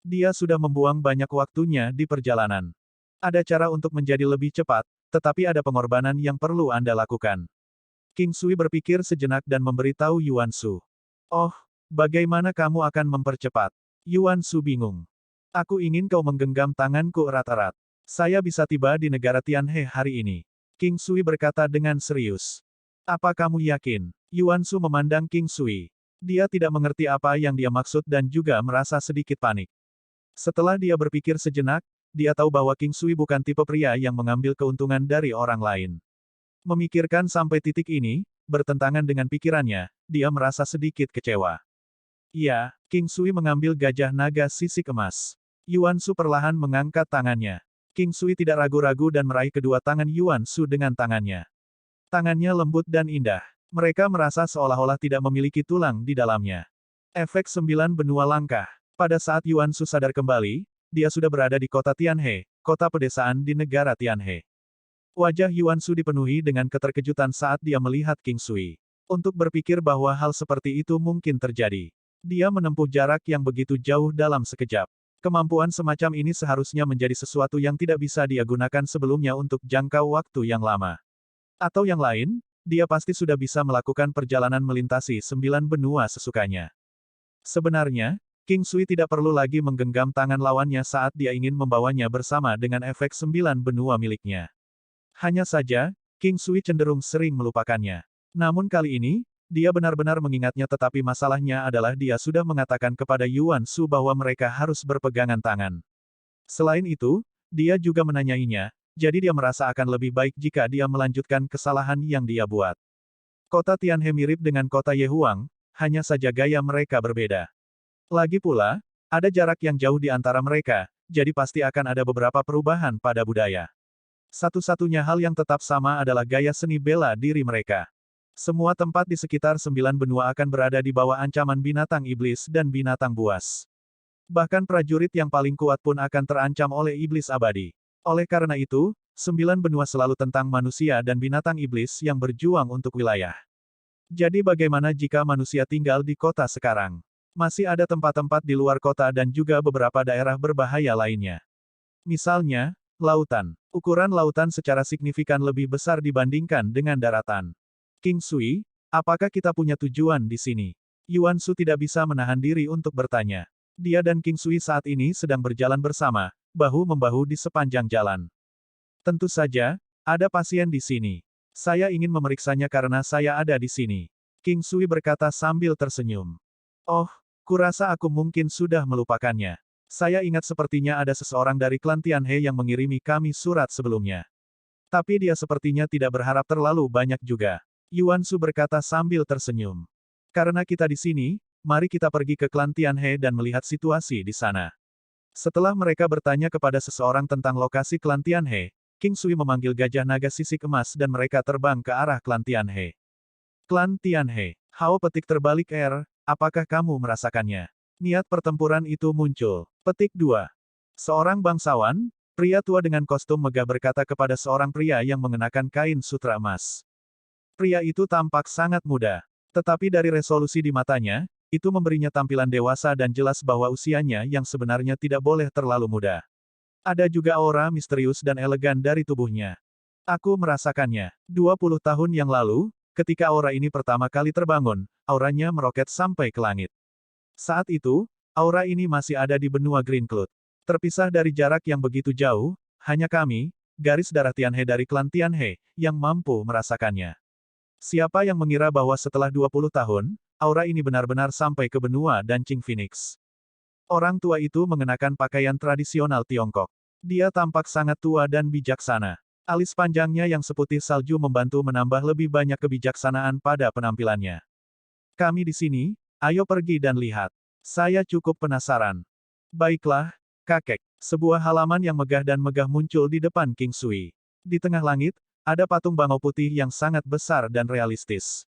Dia sudah membuang banyak waktunya di perjalanan. Ada cara untuk menjadi lebih cepat, tetapi ada pengorbanan yang perlu Anda lakukan. King Sui berpikir sejenak dan memberitahu Yuan Shu. Oh, bagaimana kamu akan mempercepat? Yuan Shu bingung. Aku ingin kau menggenggam tanganku erat-erat. Saya bisa tiba di negara Tianhe hari ini. King Sui berkata dengan serius. Apa kamu yakin? Yuan Shu memandang King Sui. Dia tidak mengerti apa yang dia maksud dan juga merasa sedikit panik. Setelah dia berpikir sejenak, dia tahu bahwa King Sui bukan tipe pria yang mengambil keuntungan dari orang lain. Memikirkan sampai titik ini, bertentangan dengan pikirannya, dia merasa sedikit kecewa. Ya, King Sui mengambil gajah naga sisik emas. Yuan Shu perlahan mengangkat tangannya. King Sui tidak ragu-ragu dan meraih kedua tangan Yuan Shu dengan tangannya. Tangannya lembut dan indah. Mereka merasa seolah-olah tidak memiliki tulang di dalamnya. Efek 9 benua langkah. Pada saat Yuan Shu sadar kembali, dia sudah berada di kota Tianhe, kota pedesaan di negara Tianhe. Wajah Yuan Shu dipenuhi dengan keterkejutan saat dia melihat King Sui. Untuk berpikir bahwa hal seperti itu mungkin terjadi. Dia menempuh jarak yang begitu jauh dalam sekejap. Kemampuan semacam ini seharusnya menjadi sesuatu yang tidak bisa dia gunakan sebelumnya untuk jangka waktu yang lama. Atau yang lain, dia pasti sudah bisa melakukan perjalanan melintasi 9 benua sesukanya. Sebenarnya, King Sui tidak perlu lagi menggenggam tangan lawannya saat dia ingin membawanya bersama dengan efek 9 benua miliknya. Hanya saja, King Sui cenderung sering melupakannya. Namun kali ini, dia benar-benar mengingatnya tetapi masalahnya adalah dia sudah mengatakan kepada Yuan Shu bahwa mereka harus berpegangan tangan. Selain itu, dia juga menanyainya, jadi dia merasa akan lebih baik jika dia melanjutkan kesalahan yang dia buat. Kota Tianhe mirip dengan kota Yehuang, hanya saja gaya mereka berbeda. Lagi pula, ada jarak yang jauh di antara mereka, jadi pasti akan ada beberapa perubahan pada budaya. Satu-satunya hal yang tetap sama adalah gaya seni bela diri mereka. Semua tempat di sekitar 9 benua akan berada di bawah ancaman binatang iblis dan binatang buas. Bahkan prajurit yang paling kuat pun akan terancam oleh iblis abadi. Oleh karena itu, 9 benua selalu tentang manusia dan binatang iblis yang berjuang untuk wilayah. Jadi bagaimana jika manusia tinggal di kota sekarang? Masih ada tempat-tempat di luar kota dan juga beberapa daerah berbahaya lainnya. Misalnya, lautan. Ukuran lautan secara signifikan lebih besar dibandingkan dengan daratan. King Sui, apakah kita punya tujuan di sini? Yuan Shu tidak bisa menahan diri untuk bertanya. Dia dan King Sui saat ini sedang berjalan bersama, bahu-membahu di sepanjang jalan. Tentu saja, ada pasien di sini. Saya ingin memeriksanya karena saya ada di sini. King Sui berkata sambil tersenyum. Oh, kurasa aku mungkin sudah melupakannya. Saya ingat sepertinya ada seseorang dari klan Tianhe yang mengirimi kami surat sebelumnya. Tapi dia sepertinya tidak berharap terlalu banyak juga. Yuan Shu berkata sambil tersenyum. Karena kita di sini, mari kita pergi ke klan Tianhe dan melihat situasi di sana. Setelah mereka bertanya kepada seseorang tentang lokasi klan Tianhe, King Sui memanggil gajah naga sisik emas dan mereka terbang ke arah klan Tianhe. Klan Tianhe, Hao petik terbalik apakah kamu merasakannya? Niat pertempuran itu muncul. Petik 2. Seorang bangsawan, pria tua dengan kostum megah berkata kepada seorang pria yang mengenakan kain sutra emas. Pria itu tampak sangat muda. Tetapi dari resolusi di matanya, itu memberinya tampilan dewasa dan jelas bahwa usianya yang sebenarnya tidak boleh terlalu muda. Ada juga aura misterius dan elegan dari tubuhnya. Aku merasakannya. 20 tahun yang lalu, ketika aura ini pertama kali terbangun, auranya meroket sampai ke langit. Saat itu, aura ini masih ada di benua Green Cloud. Terpisah dari jarak yang begitu jauh, hanya kami, garis darah Tianhe dari klan Tianhe, yang mampu merasakannya. Siapa yang mengira bahwa setelah 20 tahun, aura ini benar-benar sampai ke benua dan Qing Phoenix. Orang tua itu mengenakan pakaian tradisional Tiongkok. Dia tampak sangat tua dan bijaksana. Alis panjangnya yang seputih salju membantu menambah lebih banyak kebijaksanaan pada penampilannya. Kami di sini, ayo pergi dan lihat. Saya cukup penasaran. Baiklah, kakek. Sebuah halaman yang megah dan megah muncul di depan King Sui. Di tengah langit, ada patung bangau putih yang sangat besar dan realistis.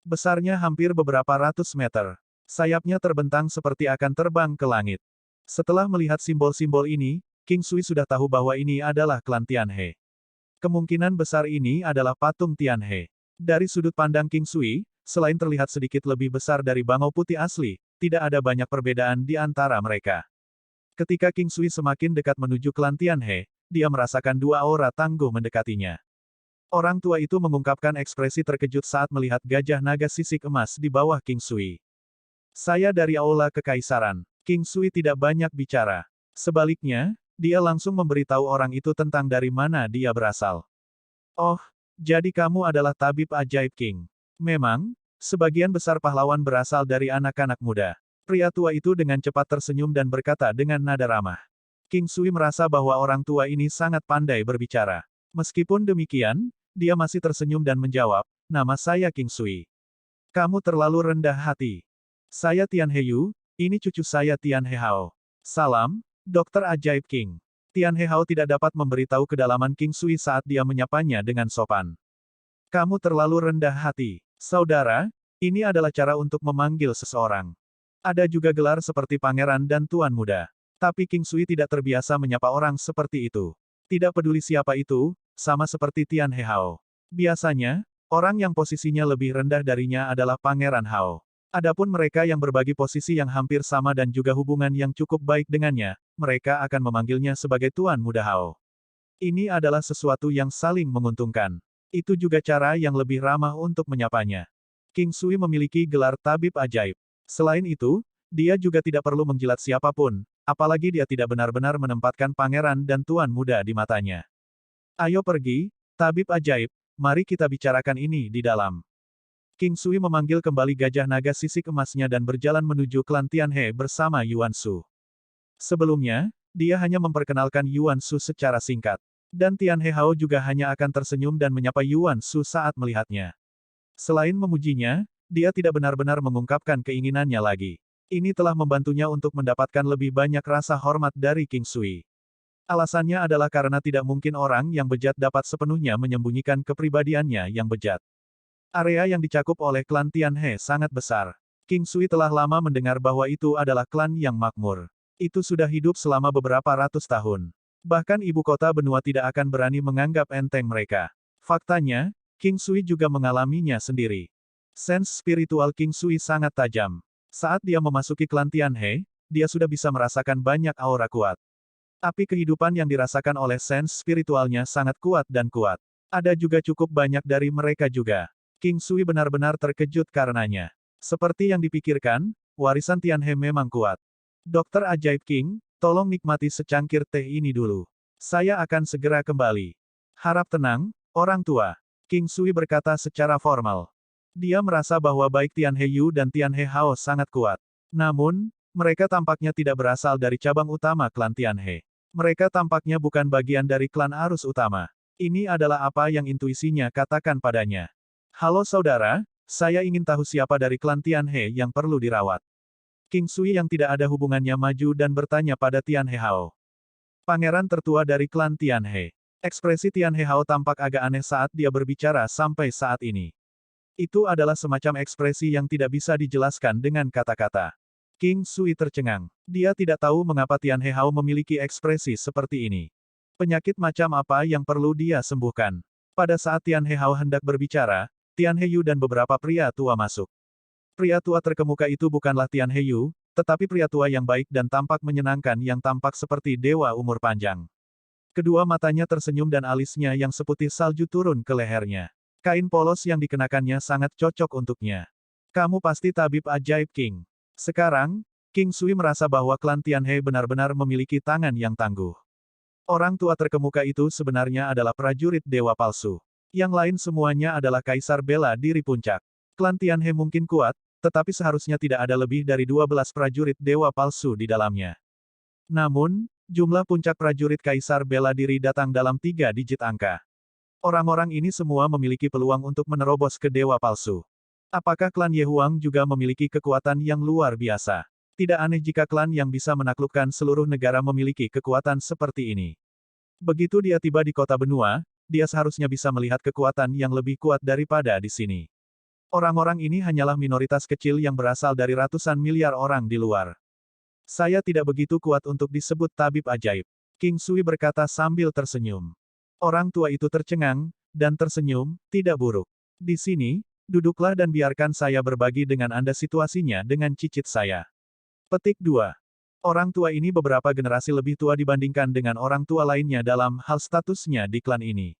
Besarnya hampir beberapa ratus meter. Sayapnya terbentang seperti akan terbang ke langit. Setelah melihat simbol-simbol ini, King Sui sudah tahu bahwa ini adalah klan Tianhe. Kemungkinan besar ini adalah patung Tianhe. Dari sudut pandang King Sui, selain terlihat sedikit lebih besar dari bangau putih asli, tidak ada banyak perbedaan di antara mereka. Ketika King Sui semakin dekat menuju klan Tianhe, dia merasakan dua aura tangguh mendekatinya. Orang tua itu mengungkapkan ekspresi terkejut saat melihat gajah naga sisik emas di bawah King Sui. Saya dari Aula Kekaisaran. King Sui tidak banyak bicara. Sebaliknya, dia langsung memberitahu orang itu tentang dari mana dia berasal. Oh, jadi kamu adalah tabib ajaib King. Memang, sebagian besar pahlawan berasal dari anak-anak muda. Pria tua itu dengan cepat tersenyum dan berkata dengan nada ramah. King Sui merasa bahwa orang tua ini sangat pandai berbicara. Meskipun demikian, dia masih tersenyum dan menjawab, nama saya King Sui. Kamu terlalu rendah hati. Saya Tianhe Yu, ini cucu saya Tianhe Hao. Salam, Dokter Ajaib King. Tianhe Hao tidak dapat memberitahu kedalaman King Sui saat dia menyapanya dengan sopan. Kamu terlalu rendah hati. Saudara, ini adalah cara untuk memanggil seseorang. Ada juga gelar seperti pangeran dan tuan muda. Tapi King Sui tidak terbiasa menyapa orang seperti itu. Tidak peduli siapa itu, sama seperti Tianhe Hao. Biasanya, orang yang posisinya lebih rendah darinya adalah Pangeran Hao. Adapun mereka yang berbagi posisi yang hampir sama dan juga hubungan yang cukup baik dengannya, mereka akan memanggilnya sebagai Tuan Muda Hao. Ini adalah sesuatu yang saling menguntungkan. Itu juga cara yang lebih ramah untuk menyapanya. King Sui memiliki gelar tabib ajaib. Selain itu, dia juga tidak perlu menjilat siapapun, apalagi dia tidak benar-benar menempatkan pangeran dan tuan muda di matanya. Ayo pergi, tabib ajaib, mari kita bicarakan ini di dalam. King Sui memanggil kembali gajah naga sisik emasnya dan berjalan menuju klan Tianhe bersama Yuan Shu. Sebelumnya, dia hanya memperkenalkan Yuan Shu secara singkat. Dan Tianhe Hao juga hanya akan tersenyum dan menyapa Yuan Shu saat melihatnya. Selain memujinya, dia tidak benar-benar mengungkapkan keinginannya lagi. Ini telah membantunya untuk mendapatkan lebih banyak rasa hormat dari King Sui. Alasannya adalah karena tidak mungkin orang yang bejat dapat sepenuhnya menyembunyikan kepribadiannya yang bejat. Area yang dicakup oleh klan Tianhe sangat besar. King Sui telah lama mendengar bahwa itu adalah klan yang makmur. Itu sudah hidup selama beberapa ratus tahun. Bahkan ibu kota benua tidak akan berani menganggap enteng mereka. Faktanya, King Sui juga mengalaminya sendiri. Sense spiritual King Sui sangat tajam. Saat dia memasuki klan Tianhe, dia sudah bisa merasakan banyak aura kuat. Api kehidupan yang dirasakan oleh sense spiritualnya sangat kuat dan kuat. Ada juga cukup banyak dari mereka juga. King Sui benar-benar terkejut karenanya. Seperti yang dipikirkan, warisan Tianhe memang kuat. Dokter Ajaib King, tolong nikmati secangkir teh ini dulu. Saya akan segera kembali. Harap tenang, orang tua. King Sui berkata secara formal. Dia merasa bahwa baik Tianhe Yu dan Tianhe Hao sangat kuat. Namun, mereka tampaknya tidak berasal dari cabang utama klan Tianhe. Mereka tampaknya bukan bagian dari klan arus utama. Ini adalah apa yang intuisinya katakan padanya. Halo saudara, saya ingin tahu siapa dari klan Tianhe yang perlu dirawat. King Sui yang tidak ada hubungannya maju dan bertanya pada Tianhe Hao. Pangeran tertua dari klan Tianhe. Ekspresi Tianhe Hao tampak agak aneh saat dia berbicara sampai saat ini. Itu adalah semacam ekspresi yang tidak bisa dijelaskan dengan kata-kata. King Sui tercengang. Dia tidak tahu mengapa Tianhe Hao memiliki ekspresi seperti ini. Penyakit macam apa yang perlu dia sembuhkan? Pada saat Tianhe Hao hendak berbicara, Tianhe Yu dan beberapa pria tua masuk. Pria tua terkemuka itu bukanlah Tianhe Yu, tetapi pria tua yang baik dan tampak menyenangkan yang tampak seperti dewa umur panjang. Kedua matanya tersenyum dan alisnya yang seputih salju turun ke lehernya. Kain polos yang dikenakannya sangat cocok untuknya. Kamu pasti tabib ajaib King. Sekarang, King Sui merasa bahwa klan Tianhe benar-benar memiliki tangan yang tangguh. Orang tua terkemuka itu sebenarnya adalah prajurit dewa palsu. Yang lain semuanya adalah kaisar bela diri puncak. Klan Tianhe mungkin kuat, tetapi seharusnya tidak ada lebih dari 12 prajurit dewa palsu di dalamnya. Namun, jumlah puncak prajurit kaisar bela diri datang dalam 3 digit angka. Orang-orang ini semua memiliki peluang untuk menerobos ke dewa palsu. Apakah klan Ye Huang juga memiliki kekuatan yang luar biasa? Tidak aneh jika klan yang bisa menaklukkan seluruh negara memiliki kekuatan seperti ini. Begitu dia tiba di kota benua, dia seharusnya bisa melihat kekuatan yang lebih kuat daripada di sini. Orang-orang ini hanyalah minoritas kecil yang berasal dari ratusan miliar orang di luar. Saya tidak begitu kuat untuk disebut tabib ajaib. King Sui berkata sambil tersenyum. Orang tua itu tercengang, dan tersenyum, tidak buruk. Di sini, duduklah dan biarkan saya berbagi dengan Anda situasinya dengan cicit saya. Petik 2. Orang tua ini beberapa generasi lebih tua dibandingkan dengan orang tua lainnya dalam hal statusnya di klan ini.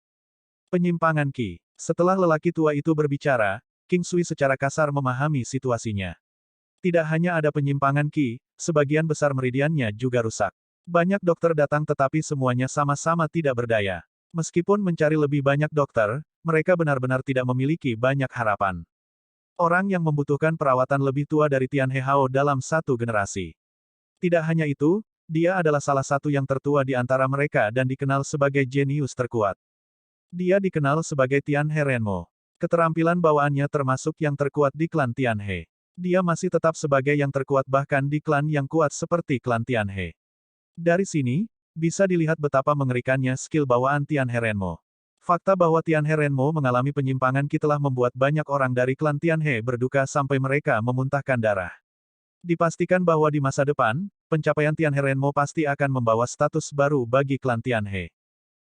Penyimpangan Qi. Setelah lelaki tua itu berbicara, King Sui secara kasar memahami situasinya. Tidak hanya ada penyimpangan Qi, sebagian besar meridiannya juga rusak. Banyak dokter datang tetapi semuanya sama-sama tidak berdaya. Meskipun mencari lebih banyak dokter, mereka benar-benar tidak memiliki banyak harapan. Orang yang membutuhkan perawatan lebih tua dari Tian He Hao dalam satu generasi. Tidak hanya itu, dia adalah salah satu yang tertua di antara mereka dan dikenal sebagai jenius terkuat. Dia dikenal sebagai Tian He Renmo. Keterampilan bawaannya termasuk yang terkuat di klan Tian He. Dia masih tetap sebagai yang terkuat bahkan di klan yang kuat seperti klan Tian He. Dari sini, bisa dilihat betapa mengerikannya skill bawaan Tian He Renmo. Fakta bahwa Tian He Renmo mengalami penyimpangan Qi telah membuat banyak orang dari klan Tian He berduka sampai mereka memuntahkan darah. Dipastikan bahwa di masa depan, pencapaian Tian He Renmo pasti akan membawa status baru bagi klan Tian He.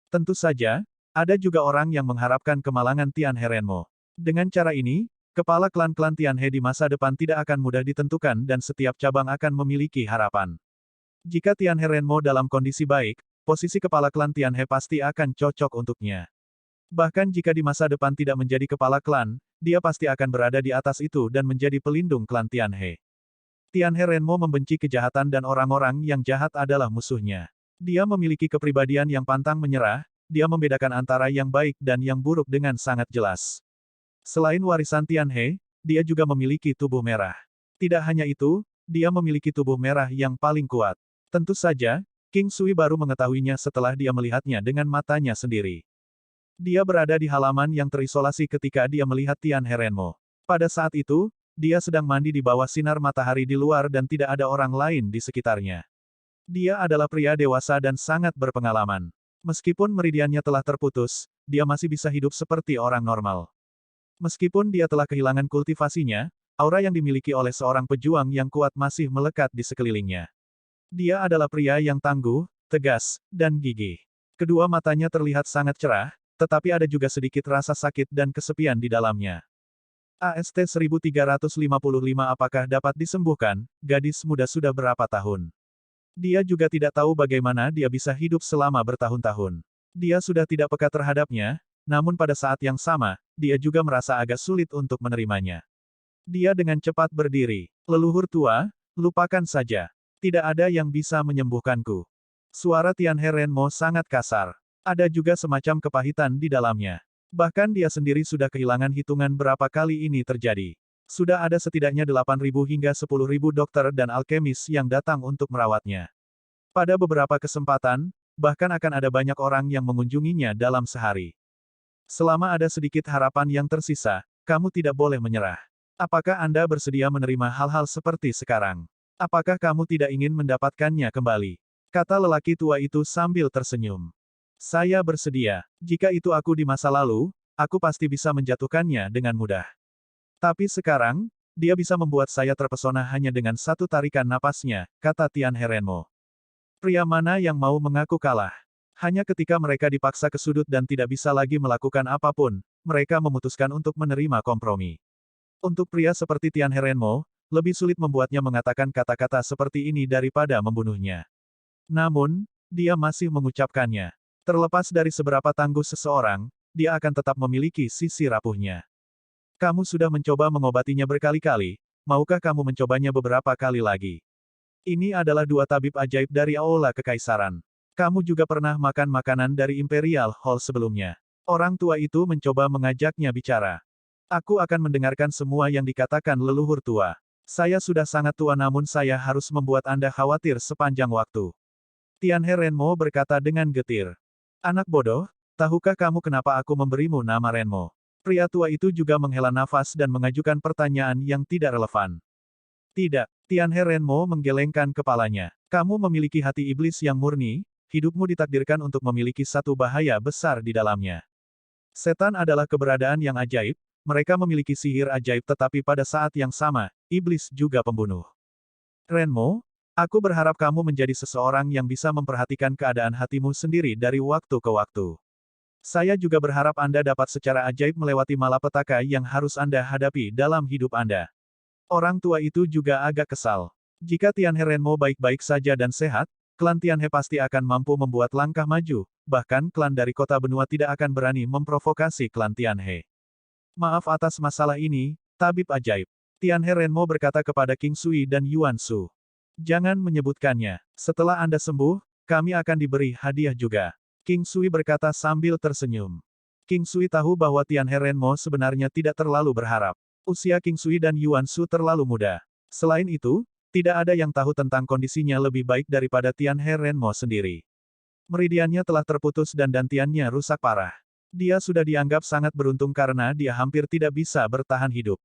Tentu saja, ada juga orang yang mengharapkan kemalangan Tian He Renmo. Dengan cara ini, kepala klan-klan Tian He di masa depan tidak akan mudah ditentukan dan setiap cabang akan memiliki harapan. Jika Tian He Renmo dalam kondisi baik, posisi kepala klan Tian He pasti akan cocok untuknya. Bahkan jika di masa depan tidak menjadi kepala klan, dia pasti akan berada di atas itu dan menjadi pelindung klan Tian He. Tian He Renmo membenci kejahatan dan orang-orang yang jahat adalah musuhnya. Dia memiliki kepribadian yang pantang menyerah, dia membedakan antara yang baik dan yang buruk dengan sangat jelas. Selain warisan Tian He, dia juga memiliki tubuh merah. Tidak hanya itu, dia memiliki tubuh merah yang paling kuat. Tentu saja, King Sui baru mengetahuinya setelah dia melihatnya dengan matanya sendiri. Dia berada di halaman yang terisolasi ketika dia melihat Tian He Renmo. Pada saat itu, dia sedang mandi di bawah sinar matahari di luar dan tidak ada orang lain di sekitarnya. Dia adalah pria dewasa dan sangat berpengalaman. Meskipun meridiannya telah terputus, dia masih bisa hidup seperti orang normal. Meskipun dia telah kehilangan kultivasinya, aura yang dimiliki oleh seorang pejuang yang kuat masih melekat di sekelilingnya. Dia adalah pria yang tangguh, tegas, dan gigih. Kedua matanya terlihat sangat cerah, tetapi ada juga sedikit rasa sakit dan kesepian di dalamnya. AST 1355 apakah dapat disembuhkan, gadis muda sudah berapa tahun? Dia juga tidak tahu bagaimana dia bisa hidup selama bertahun-tahun. Dia sudah tidak peka terhadapnya, namun pada saat yang sama, dia juga merasa agak sulit untuk menerimanya. Dia dengan cepat berdiri. Leluhur tua, lupakan saja. Tidak ada yang bisa menyembuhkanku. Suara Tian He Renmo sangat kasar. Ada juga semacam kepahitan di dalamnya. Bahkan dia sendiri sudah kehilangan hitungan berapa kali ini terjadi. Sudah ada setidaknya 8.000 hingga 10.000 dokter dan alkemis yang datang untuk merawatnya. Pada beberapa kesempatan, bahkan akan ada banyak orang yang mengunjunginya dalam sehari. Selama ada sedikit harapan yang tersisa, kamu tidak boleh menyerah. Apakah Anda bersedia menerima hal-hal seperti sekarang? Apakah kamu tidak ingin mendapatkannya kembali? Kata lelaki tua itu sambil tersenyum. Saya bersedia. Jika itu aku di masa lalu, aku pasti bisa menjatuhkannya dengan mudah. Tapi sekarang, dia bisa membuat saya terpesona hanya dengan satu tarikan napasnya, kata Tian He Renmo. Pria mana yang mau mengaku kalah? Hanya ketika mereka dipaksa ke sudut dan tidak bisa lagi melakukan apapun, mereka memutuskan untuk menerima kompromi. Untuk pria seperti Tian He Renmo, lebih sulit membuatnya mengatakan kata-kata seperti ini daripada membunuhnya. Namun, dia masih mengucapkannya. Terlepas dari seberapa tangguh seseorang, dia akan tetap memiliki sisi rapuhnya. Kamu sudah mencoba mengobatinya berkali-kali, maukah kamu mencobanya beberapa kali lagi? Ini adalah dua tabib ajaib dari Aula Kekaisaran. Kamu juga pernah makan makanan dari Imperial Hall sebelumnya. Orang tua itu mencoba mengajaknya bicara. Aku akan mendengarkan semua yang dikatakan leluhur tua. Saya sudah sangat tua namun saya harus membuat Anda khawatir sepanjang waktu. Tian He Renmo berkata dengan getir. Anak bodoh, tahukah kamu kenapa aku memberimu nama Renmo? Pria tua itu juga menghela nafas dan mengajukan pertanyaan yang tidak relevan. Tidak, Tian He Renmo menggelengkan kepalanya. Kamu memiliki hati iblis yang murni, hidupmu ditakdirkan untuk memiliki satu bahaya besar di dalamnya. Setan adalah keberadaan yang ajaib, mereka memiliki sihir ajaib tetapi pada saat yang sama, iblis juga pembunuh. Renmo, aku berharap kamu menjadi seseorang yang bisa memperhatikan keadaan hatimu sendiri dari waktu ke waktu. Saya juga berharap Anda dapat secara ajaib melewati malapetaka yang harus Anda hadapi dalam hidup Anda. Orang tua itu juga agak kesal. Jika Tianhe Renmo baik-baik saja dan sehat, klan Tianhe pasti akan mampu membuat langkah maju, bahkan klan dari kota benua tidak akan berani memprovokasi klan Tianhe. Maaf atas masalah ini, tabib ajaib. Tianhe Renmo berkata kepada King Sui dan Yuan Shu. Jangan menyebutkannya. Setelah Anda sembuh, kami akan diberi hadiah juga. King Sui berkata sambil tersenyum. King Sui tahu bahwa Tianhe Renmo sebenarnya tidak terlalu berharap. Usia King Sui dan Yuan Shu terlalu muda. Selain itu, tidak ada yang tahu tentang kondisinya lebih baik daripada Tianhe Renmo sendiri. Meridiannya telah terputus dan dantiannya rusak parah. Dia sudah dianggap sangat beruntung karena dia hampir tidak bisa bertahan hidup.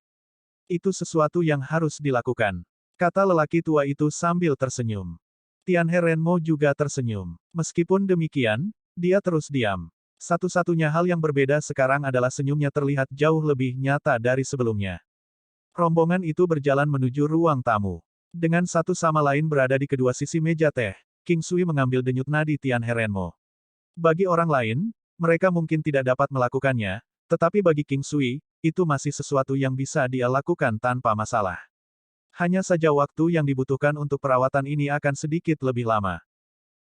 Itu sesuatu yang harus dilakukan, kata lelaki tua itu sambil tersenyum. Tianhe Renmo juga tersenyum. Meskipun demikian, dia terus diam. Satu-satunya hal yang berbeda sekarang adalah senyumnya terlihat jauh lebih nyata dari sebelumnya. Rombongan itu berjalan menuju ruang tamu. Dengan satu sama lain berada di kedua sisi meja teh, King Sui mengambil denyut nadi Tianhe Renmo. Bagi orang lain, mereka mungkin tidak dapat melakukannya, tetapi bagi King Sui, itu masih sesuatu yang bisa dia lakukan tanpa masalah. Hanya saja waktu yang dibutuhkan untuk perawatan ini akan sedikit lebih lama.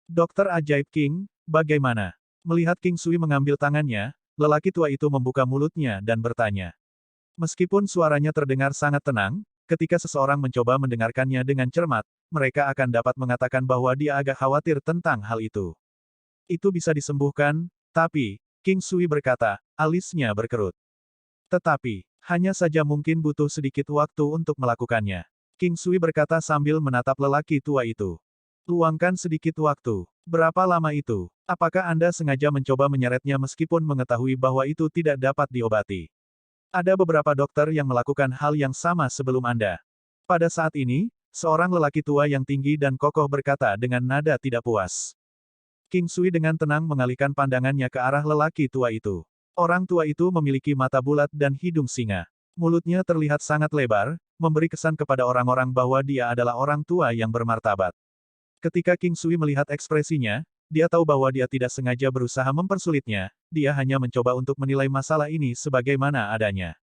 Dokter Ajaib King, bagaimana? Melihat King Sui mengambil tangannya, lelaki tua itu membuka mulutnya dan bertanya. Meskipun suaranya terdengar sangat tenang, ketika seseorang mencoba mendengarkannya dengan cermat, mereka akan dapat mengatakan bahwa dia agak khawatir tentang hal itu. Itu bisa disembuhkan, tapi, King Sui berkata, alisnya berkerut. Tetapi, hanya saja mungkin butuh sedikit waktu untuk melakukannya. King Sui berkata sambil menatap lelaki tua itu. Luangkan sedikit waktu. Berapa lama itu? Apakah Anda sengaja mencoba menyeretnya meskipun mengetahui bahwa itu tidak dapat diobati? Ada beberapa dokter yang melakukan hal yang sama sebelum Anda. Pada saat ini, seorang lelaki tua yang tinggi dan kokoh berkata dengan nada tidak puas. King Sui dengan tenang mengalihkan pandangannya ke arah lelaki tua itu. Orang tua itu memiliki mata bulat dan hidung singa. Mulutnya terlihat sangat lebar, memberi kesan kepada orang-orang bahwa dia adalah orang tua yang bermartabat. Ketika King Sui melihat ekspresinya, dia tahu bahwa dia tidak sengaja berusaha mempersulitnya, dia hanya mencoba untuk menilai masalah ini sebagaimana adanya.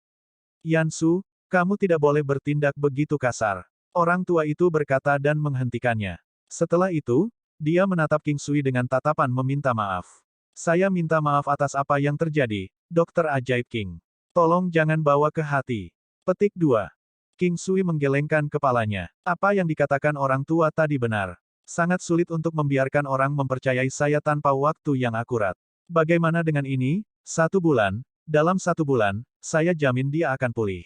Yan Su, kamu tidak boleh bertindak begitu kasar. Orang tua itu berkata dan menghentikannya. Setelah itu, dia menatap King Sui dengan tatapan meminta maaf. Saya minta maaf atas apa yang terjadi, Dokter Ajaib King. Tolong jangan bawa ke hati. Petik 2. King Sui menggelengkan kepalanya. Apa yang dikatakan orang tua tadi benar. Sangat sulit untuk membiarkan orang mempercayai saya tanpa waktu yang akurat. Bagaimana dengan ini? 1 bulan, dalam 1 bulan, saya jamin dia akan pulih.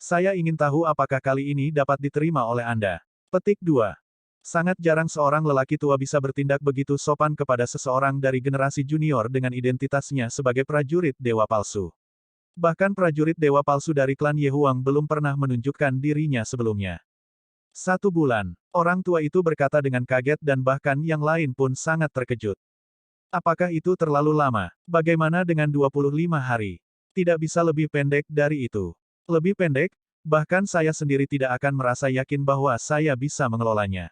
Saya ingin tahu apakah kali ini dapat diterima oleh Anda. Petik 2. Sangat jarang seorang lelaki tua bisa bertindak begitu sopan kepada seseorang dari generasi junior dengan identitasnya sebagai prajurit dewa palsu. Bahkan prajurit dewa palsu dari klan Yehuang belum pernah menunjukkan dirinya sebelumnya. 1 bulan. Orang tua itu berkata dengan kaget dan bahkan yang lain pun sangat terkejut. Apakah itu terlalu lama? Bagaimana dengan 25 hari? Tidak bisa lebih pendek dari itu. Lebih pendek, bahkan saya sendiri tidak akan merasa yakin bahwa saya bisa mengelolanya.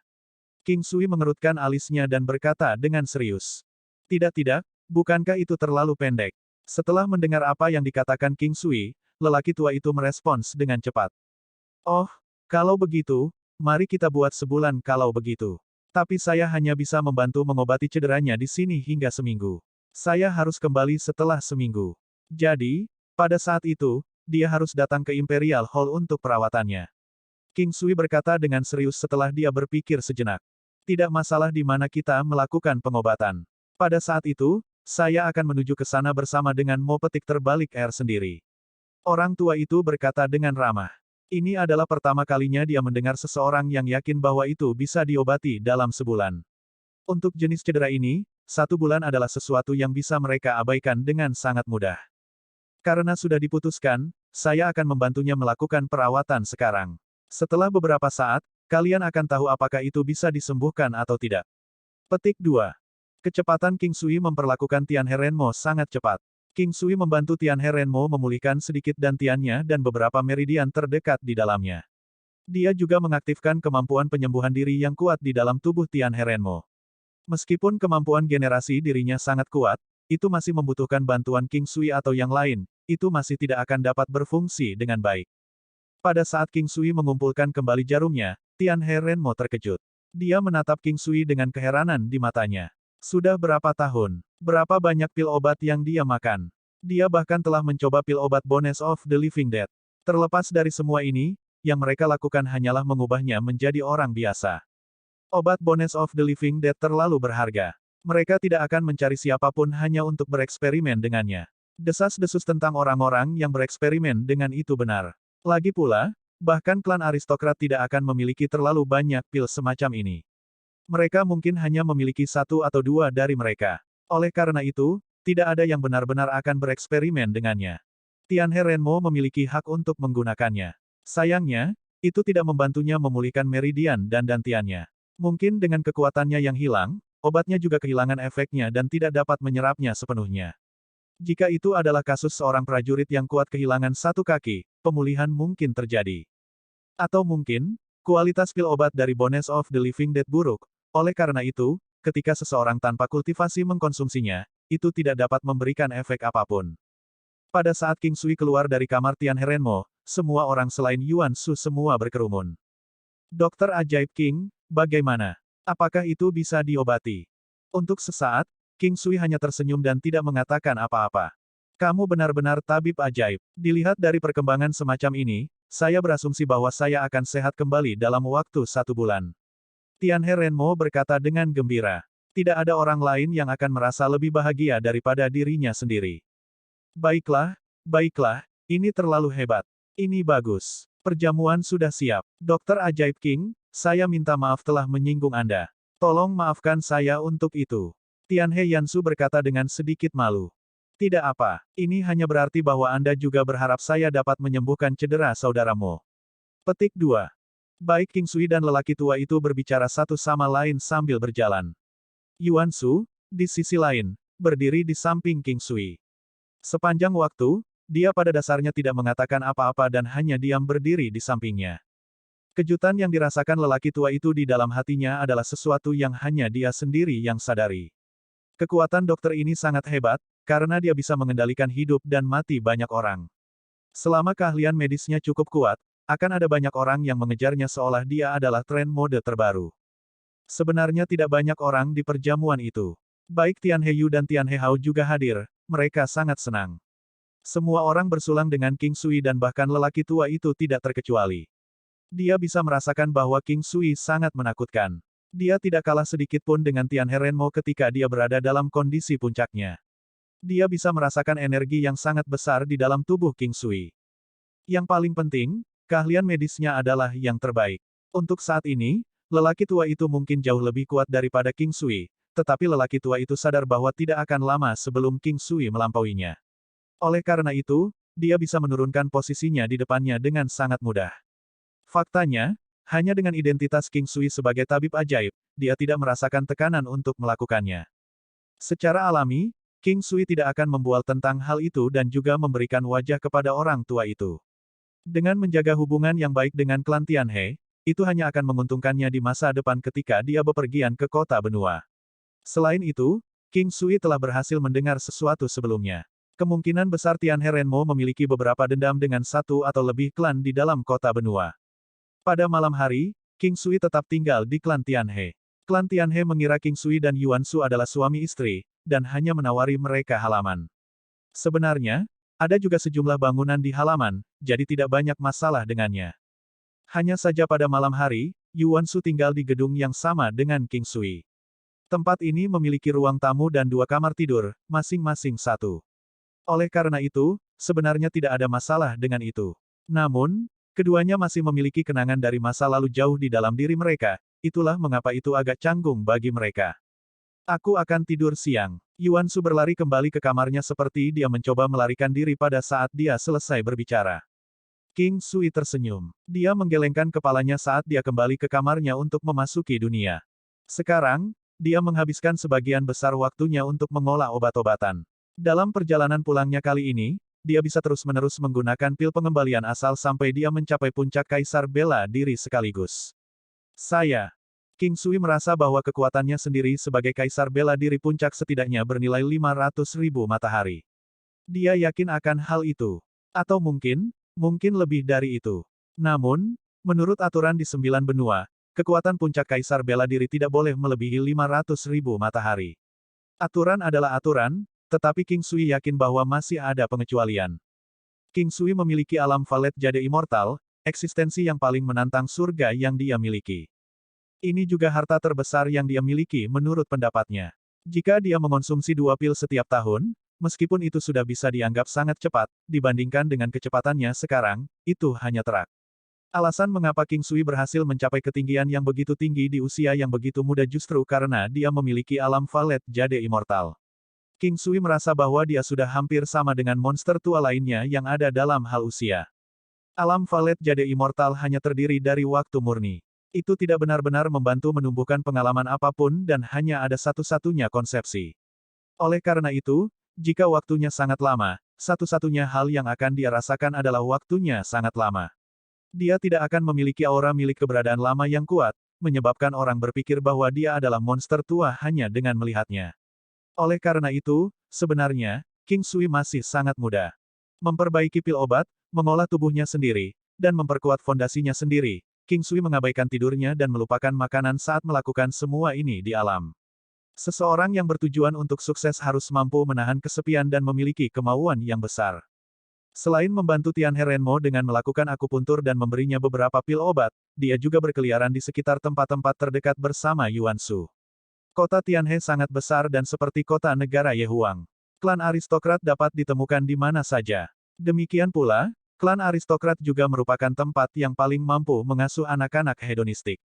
King Sui mengerutkan alisnya dan berkata dengan serius. Tidak, bukankah itu terlalu pendek? Setelah mendengar apa yang dikatakan King Sui, lelaki tua itu merespons dengan cepat. Oh, kalau begitu, mari kita buat sebulan kalau begitu. Tapi saya hanya bisa membantu mengobati cederanya di sini hingga seminggu. Saya harus kembali setelah seminggu. Jadi, pada saat itu, dia harus datang ke Imperial Hall untuk perawatannya. King Sui berkata dengan serius setelah dia berpikir sejenak. Tidak masalah di mana kita melakukan pengobatan. Pada saat itu, saya akan menuju ke sana bersama dengan Mo Petik Terbalik Air sendiri. Orang tua itu berkata dengan ramah. Ini adalah pertama kalinya dia mendengar seseorang yang yakin bahwa itu bisa diobati dalam sebulan. Untuk jenis cedera ini, 1 bulan adalah sesuatu yang bisa mereka abaikan dengan sangat mudah. Karena sudah diputuskan, saya akan membantunya melakukan perawatan sekarang. Setelah beberapa saat, kalian akan tahu apakah itu bisa disembuhkan atau tidak. Petik 2. Kecepatan King Sui memperlakukan Tianhe Renmo sangat cepat. King Sui membantu Tianhe Renmo memulihkan sedikit dantiannya dan beberapa meridian terdekat di dalamnya. Dia juga mengaktifkan kemampuan penyembuhan diri yang kuat di dalam tubuh Tianhe Renmo. Meskipun kemampuan generasi dirinya sangat kuat, itu masih membutuhkan bantuan King Sui atau yang lain, itu masih tidak akan dapat berfungsi dengan baik. Pada saat King Sui mengumpulkan kembali jarumnya, Tianhe Renmo terkejut. Dia menatap King Sui dengan keheranan di matanya. Sudah berapa tahun? Berapa banyak pil obat yang dia makan? Dia bahkan telah mencoba pil obat Bones of the Living Dead. Terlepas dari semua ini, yang mereka lakukan hanyalah mengubahnya menjadi orang biasa. Obat Bones of the Living Dead terlalu berharga. Mereka tidak akan mencari siapapun hanya untuk bereksperimen dengannya. Desas-desus tentang orang-orang yang bereksperimen dengan itu benar. Lagi pula, bahkan klan aristokrat tidak akan memiliki terlalu banyak pil semacam ini. Mereka mungkin hanya memiliki satu atau dua dari mereka. Oleh karena itu, tidak ada yang benar-benar akan bereksperimen dengannya. Tianhe Renmo memiliki hak untuk menggunakannya. Sayangnya, itu tidak membantunya memulihkan meridian dan dantiannya. Mungkin dengan kekuatannya yang hilang, obatnya juga kehilangan efeknya dan tidak dapat menyerapnya sepenuhnya. Jika itu adalah kasus seorang prajurit yang kuat kehilangan satu kaki, pemulihan mungkin terjadi. Atau mungkin, kualitas pil obat dari Bones of the Living Dead buruk. Oleh karena itu, ketika seseorang tanpa kultivasi mengkonsumsinya, itu tidak dapat memberikan efek apapun. Pada saat King Sui keluar dari kamar Tianhe Renmo, semua orang selain Yuan Shu semua berkerumun. Dokter ajaib King, bagaimana? Apakah itu bisa diobati? Untuk sesaat, King Sui hanya tersenyum dan tidak mengatakan apa-apa. Kamu benar-benar tabib ajaib. Dilihat dari perkembangan semacam ini, saya berasumsi bahwa saya akan sehat kembali dalam waktu 1 bulan. Tianhe Renmo berkata dengan gembira. Tidak ada orang lain yang akan merasa lebih bahagia daripada dirinya sendiri. Baiklah, baiklah, ini terlalu hebat. Ini bagus. Perjamuan sudah siap. Dokter ajaib King, saya minta maaf telah menyinggung Anda. Tolong maafkan saya untuk itu. Tianhe Yansu berkata dengan sedikit malu. Tidak apa, ini hanya berarti bahwa Anda juga berharap saya dapat menyembuhkan cedera saudaramu. Petik 2. Baik King Sui dan lelaki tua itu berbicara satu sama lain sambil berjalan. Yuan Shu, di sisi lain, berdiri di samping King Sui. Sepanjang waktu, dia pada dasarnya tidak mengatakan apa-apa dan hanya diam berdiri di sampingnya. Kejutan yang dirasakan lelaki tua itu di dalam hatinya adalah sesuatu yang hanya dia sendiri yang sadari. Kekuatan dokter ini sangat hebat, karena dia bisa mengendalikan hidup dan mati banyak orang. Selama keahlian medisnya cukup kuat, akan ada banyak orang yang mengejarnya seolah dia adalah tren mode terbaru. Sebenarnya tidak banyak orang di perjamuan itu. Baik Tianhe Yu dan Tianhe Hao juga hadir, mereka sangat senang. Semua orang bersulang dengan King Sui dan bahkan lelaki tua itu tidak terkecuali. Dia bisa merasakan bahwa King Sui sangat menakutkan. Dia tidak kalah sedikit pun dengan Tianhe Renmo ketika dia berada dalam kondisi puncaknya. Dia bisa merasakan energi yang sangat besar di dalam tubuh King Sui. Yang paling penting, keahlian medisnya adalah yang terbaik. Untuk saat ini, lelaki tua itu mungkin jauh lebih kuat daripada King Sui, tetapi lelaki tua itu sadar bahwa tidak akan lama sebelum King Sui melampauinya. Oleh karena itu, dia bisa menurunkan posisinya di depannya dengan sangat mudah. Faktanya, hanya dengan identitas King Sui sebagai tabib ajaib, dia tidak merasakan tekanan untuk melakukannya. Secara alami, King Sui tidak akan membual tentang hal itu dan juga memberikan wajah kepada orang tua itu. Dengan menjaga hubungan yang baik dengan klan Tianhe, itu hanya akan menguntungkannya di masa depan ketika dia bepergian ke kota benua. Selain itu, King Sui telah berhasil mendengar sesuatu sebelumnya. Kemungkinan besar Tianhe Renmo memiliki beberapa dendam dengan satu atau lebih klan di dalam kota benua. Pada malam hari, King Sui tetap tinggal di klan Tianhe. Klan Tianhe mengira King Sui dan Yuan Shu adalah suami istri, dan hanya menawari mereka halaman. Sebenarnya, ada juga sejumlah bangunan di halaman, jadi tidak banyak masalah dengannya. Hanya saja pada malam hari, Yuan Shu tinggal di gedung yang sama dengan King Sui. Tempat ini memiliki ruang tamu dan 2 kamar tidur, masing-masing 1. Oleh karena itu, sebenarnya tidak ada masalah dengan itu. Namun, keduanya masih memiliki kenangan dari masa lalu jauh di dalam diri mereka, itulah mengapa itu agak canggung bagi mereka. Aku akan tidur siang. Yuan Shu berlari kembali ke kamarnya seperti dia mencoba melarikan diri pada saat dia selesai berbicara. King Sui tersenyum. Dia menggelengkan kepalanya saat dia kembali ke kamarnya untuk memasuki dunia. Sekarang, dia menghabiskan sebagian besar waktunya untuk mengolah obat-obatan. Dalam perjalanan pulangnya kali ini, dia bisa terus-menerus menggunakan pil pengembalian asal sampai dia mencapai puncak kaisar bela diri sekaligus. Saya. King Sui merasa bahwa kekuatannya sendiri sebagai kaisar bela diri puncak setidaknya bernilai 500.000 matahari. Dia yakin akan hal itu. Atau mungkin lebih dari itu. Namun, menurut aturan di 9 benua, kekuatan puncak kaisar bela diri tidak boleh melebihi 500.000 matahari. Aturan adalah aturan, tetapi King Sui yakin bahwa masih ada pengecualian. King Sui memiliki alam valet jade immortal, eksistensi yang paling menantang surga yang dia miliki. Ini juga harta terbesar yang dia miliki menurut pendapatnya. Jika dia mengonsumsi 2 pil setiap tahun, meskipun itu sudah bisa dianggap sangat cepat, dibandingkan dengan kecepatannya sekarang, itu hanya terak. Alasan mengapa King Sui berhasil mencapai ketinggian yang begitu tinggi di usia yang begitu muda justru karena dia memiliki alam valet jade immortal. King Sui merasa bahwa dia sudah hampir sama dengan monster tua lainnya yang ada dalam hal usia. Alam valet jade immortal hanya terdiri dari waktu murni. Itu tidak benar-benar membantu menumbuhkan pengalaman apapun dan hanya ada satu-satunya konsepsi. Oleh karena itu, jika waktunya sangat lama, satu-satunya hal yang akan dia rasakan adalah waktunya sangat lama. Dia tidak akan memiliki aura milik keberadaan lama yang kuat, menyebabkan orang berpikir bahwa dia adalah monster tua hanya dengan melihatnya. Oleh karena itu, sebenarnya, King Sui masih sangat muda. Memperbaiki pil obat, mengolah tubuhnya sendiri, dan memperkuat fondasinya sendiri, King Sui mengabaikan tidurnya dan melupakan makanan saat melakukan semua ini di alam. Seseorang yang bertujuan untuk sukses harus mampu menahan kesepian dan memiliki kemauan yang besar. Selain membantu Tianhe Renmo dengan melakukan akupuntur dan memberinya beberapa pil obat, dia juga berkeliaran di sekitar tempat-tempat terdekat bersama Yuan Shu. Kota Tianhe sangat besar dan seperti kota negara Yehuang. Klan aristokrat dapat ditemukan di mana saja. Demikian pula, klan aristokrat juga merupakan tempat yang paling mampu mengasuh anak-anak hedonistik.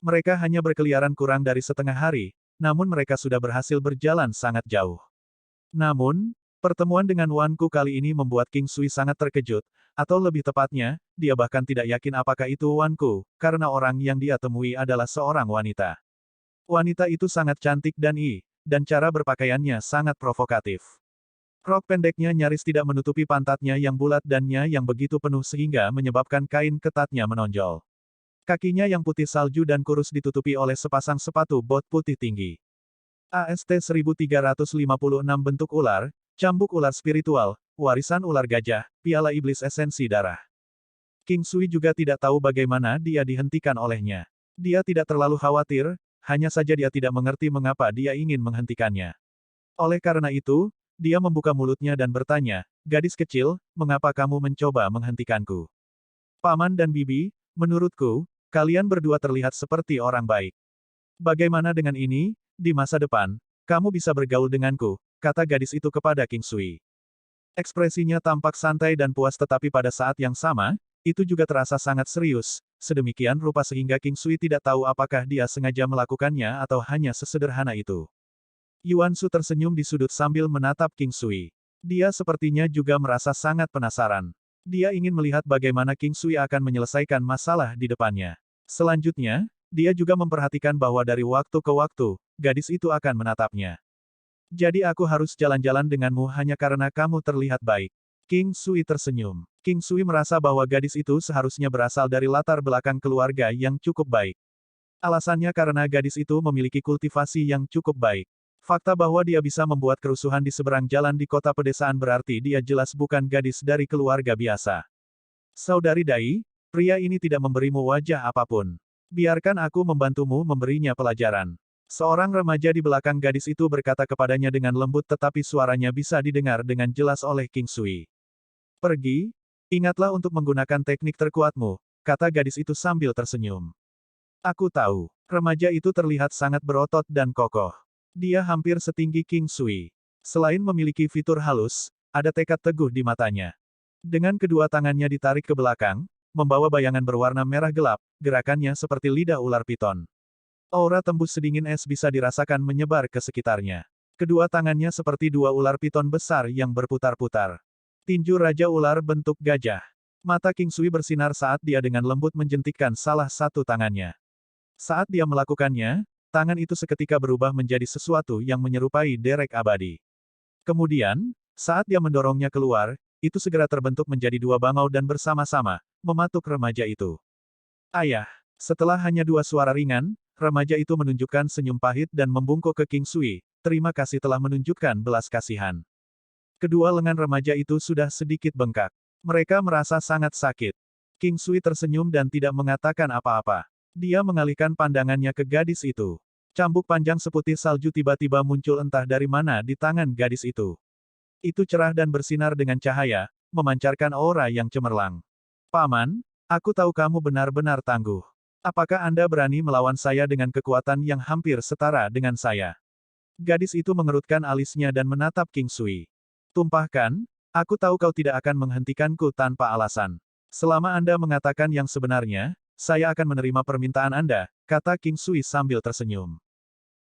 Mereka hanya berkeliaran kurang dari setengah hari, namun mereka sudah berhasil berjalan sangat jauh. Namun, pertemuan dengan Wan Ku kali ini membuat King Sui sangat terkejut, atau lebih tepatnya, dia bahkan tidak yakin apakah itu Wan Ku, karena orang yang dia temui adalah seorang wanita. Wanita itu sangat cantik dan cara berpakaiannya sangat provokatif. Rok pendeknya nyaris tidak menutupi pantatnya yang bulat dannya yang begitu penuh sehingga menyebabkan kain ketatnya menonjol. Kakinya yang putih salju dan kurus ditutupi oleh sepasang sepatu bot putih tinggi. AST 1356 bentuk ular, cambuk ular spiritual, warisan ular gajah, piala iblis esensi darah. King Sui juga tidak tahu bagaimana dia dihentikan olehnya. Dia tidak terlalu khawatir, hanya saja dia tidak mengerti mengapa dia ingin menghentikannya. Oleh karena itu, dia membuka mulutnya dan bertanya, "Gadis kecil, mengapa kamu mencoba menghentikanku?" "Paman dan Bibi, menurutku, kalian berdua terlihat seperti orang baik. Bagaimana dengan ini, di masa depan, kamu bisa bergaul denganku," kata gadis itu kepada King Sui. Ekspresinya tampak santai dan puas tetapi pada saat yang sama, itu juga terasa sangat serius, sedemikian rupa sehingga King Sui tidak tahu apakah dia sengaja melakukannya atau hanya sesederhana itu. Yuan Shu tersenyum di sudut sambil menatap King Sui. Dia sepertinya juga merasa sangat penasaran. Dia ingin melihat bagaimana King Sui akan menyelesaikan masalah di depannya. Selanjutnya, dia juga memperhatikan bahwa dari waktu ke waktu, gadis itu akan menatapnya. "Jadi aku harus jalan-jalan denganmu hanya karena kamu terlihat baik." King Sui tersenyum. King Sui merasa bahwa gadis itu seharusnya berasal dari latar belakang keluarga yang cukup baik. Alasannya karena gadis itu memiliki kultivasi yang cukup baik. Fakta bahwa dia bisa membuat kerusuhan di seberang jalan di kota pedesaan berarti dia jelas bukan gadis dari keluarga biasa. "Saudari Dai, pria ini tidak memberimu wajah apapun. Biarkan aku membantumu memberinya pelajaran." Seorang remaja di belakang gadis itu berkata kepadanya dengan lembut tetapi suaranya bisa didengar dengan jelas oleh King Sui. "Pergi, ingatlah untuk menggunakan teknik terkuatmu," kata gadis itu sambil tersenyum. "Aku tahu." Remaja itu terlihat sangat berotot dan kokoh. Dia hampir setinggi King Sui. Selain memiliki fitur halus, ada tekad teguh di matanya. Dengan kedua tangannya ditarik ke belakang, membawa bayangan berwarna merah gelap, gerakannya seperti lidah ular piton. Aura tembus sedingin es bisa dirasakan menyebar ke sekitarnya. Kedua tangannya seperti dua ular piton besar yang berputar-putar. Tinju Raja Ular bentuk gajah. Mata King Sui bersinar saat dia dengan lembut menjentikkan salah satu tangannya. Saat dia melakukannya, tangan itu seketika berubah menjadi sesuatu yang menyerupai derek abadi. Kemudian, saat dia mendorongnya keluar, itu segera terbentuk menjadi dua bangau dan bersama-sama, mematuk remaja itu. Ayah! Setelah hanya dua suara ringan, remaja itu menunjukkan senyum pahit dan membungkuk ke King Sui, terima kasih telah menunjukkan belas kasihan. Kedua lengan remaja itu sudah sedikit bengkak. Mereka merasa sangat sakit. King Sui tersenyum dan tidak mengatakan apa-apa. Dia mengalihkan pandangannya ke gadis itu. Cambuk panjang seputih salju tiba-tiba muncul entah dari mana di tangan gadis itu. Itu cerah dan bersinar dengan cahaya, memancarkan aura yang cemerlang. Paman, aku tahu kamu benar-benar tangguh. Apakah Anda berani melawan saya dengan kekuatan yang hampir setara dengan saya? Gadis itu mengerutkan alisnya dan menatap King Sui. Tumpahkan, aku tahu kau tidak akan menghentikanku tanpa alasan. Selama Anda mengatakan yang sebenarnya, saya akan menerima permintaan Anda, kata King Sui sambil tersenyum.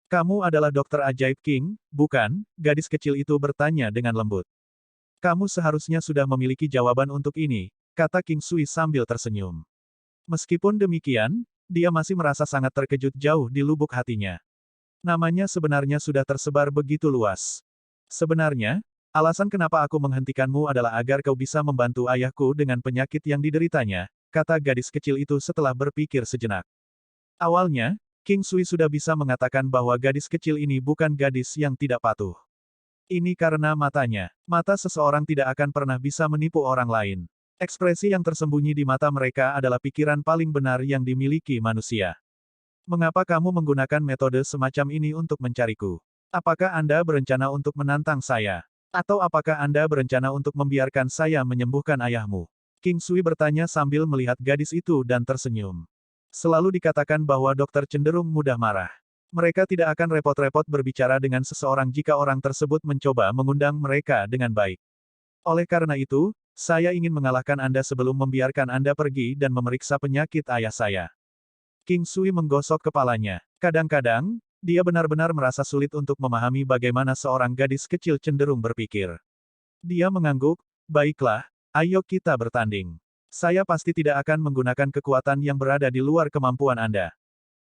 Kamu adalah dokter ajaib King, bukan? Gadis kecil itu bertanya dengan lembut. Kamu seharusnya sudah memiliki jawaban untuk ini, kata King Sui sambil tersenyum. Meskipun demikian, dia masih merasa sangat terkejut jauh di lubuk hatinya. Namanya sebenarnya sudah tersebar begitu luas. Sebenarnya, alasan kenapa aku menghentikanmu adalah agar kau bisa membantu ayahku dengan penyakit yang dideritanya, kata gadis kecil itu setelah berpikir sejenak. Awalnya, King Sui sudah bisa mengatakan bahwa gadis kecil ini bukan gadis yang tidak patuh. Ini karena matanya. Mata seseorang tidak akan pernah bisa menipu orang lain. Ekspresi yang tersembunyi di mata mereka adalah pikiran paling benar yang dimiliki manusia. Mengapa kamu menggunakan metode semacam ini untuk mencariku? Apakah Anda berencana untuk menantang saya? Atau apakah Anda berencana untuk membiarkan saya menyembuhkan ayahmu? King Sui bertanya sambil melihat gadis itu dan tersenyum. Selalu dikatakan bahwa dokter cenderung mudah marah. Mereka tidak akan repot-repot berbicara dengan seseorang jika orang tersebut mencoba mengundang mereka dengan baik. Oleh karena itu, saya ingin mengalahkan Anda sebelum membiarkan Anda pergi dan memeriksa penyakit ayah saya. King Sui menggosok kepalanya. Kadang-kadang, dia benar-benar merasa sulit untuk memahami bagaimana seorang gadis kecil cenderung berpikir. Dia mengangguk, baiklah, ayo kita bertanding. Saya pasti tidak akan menggunakan kekuatan yang berada di luar kemampuan Anda.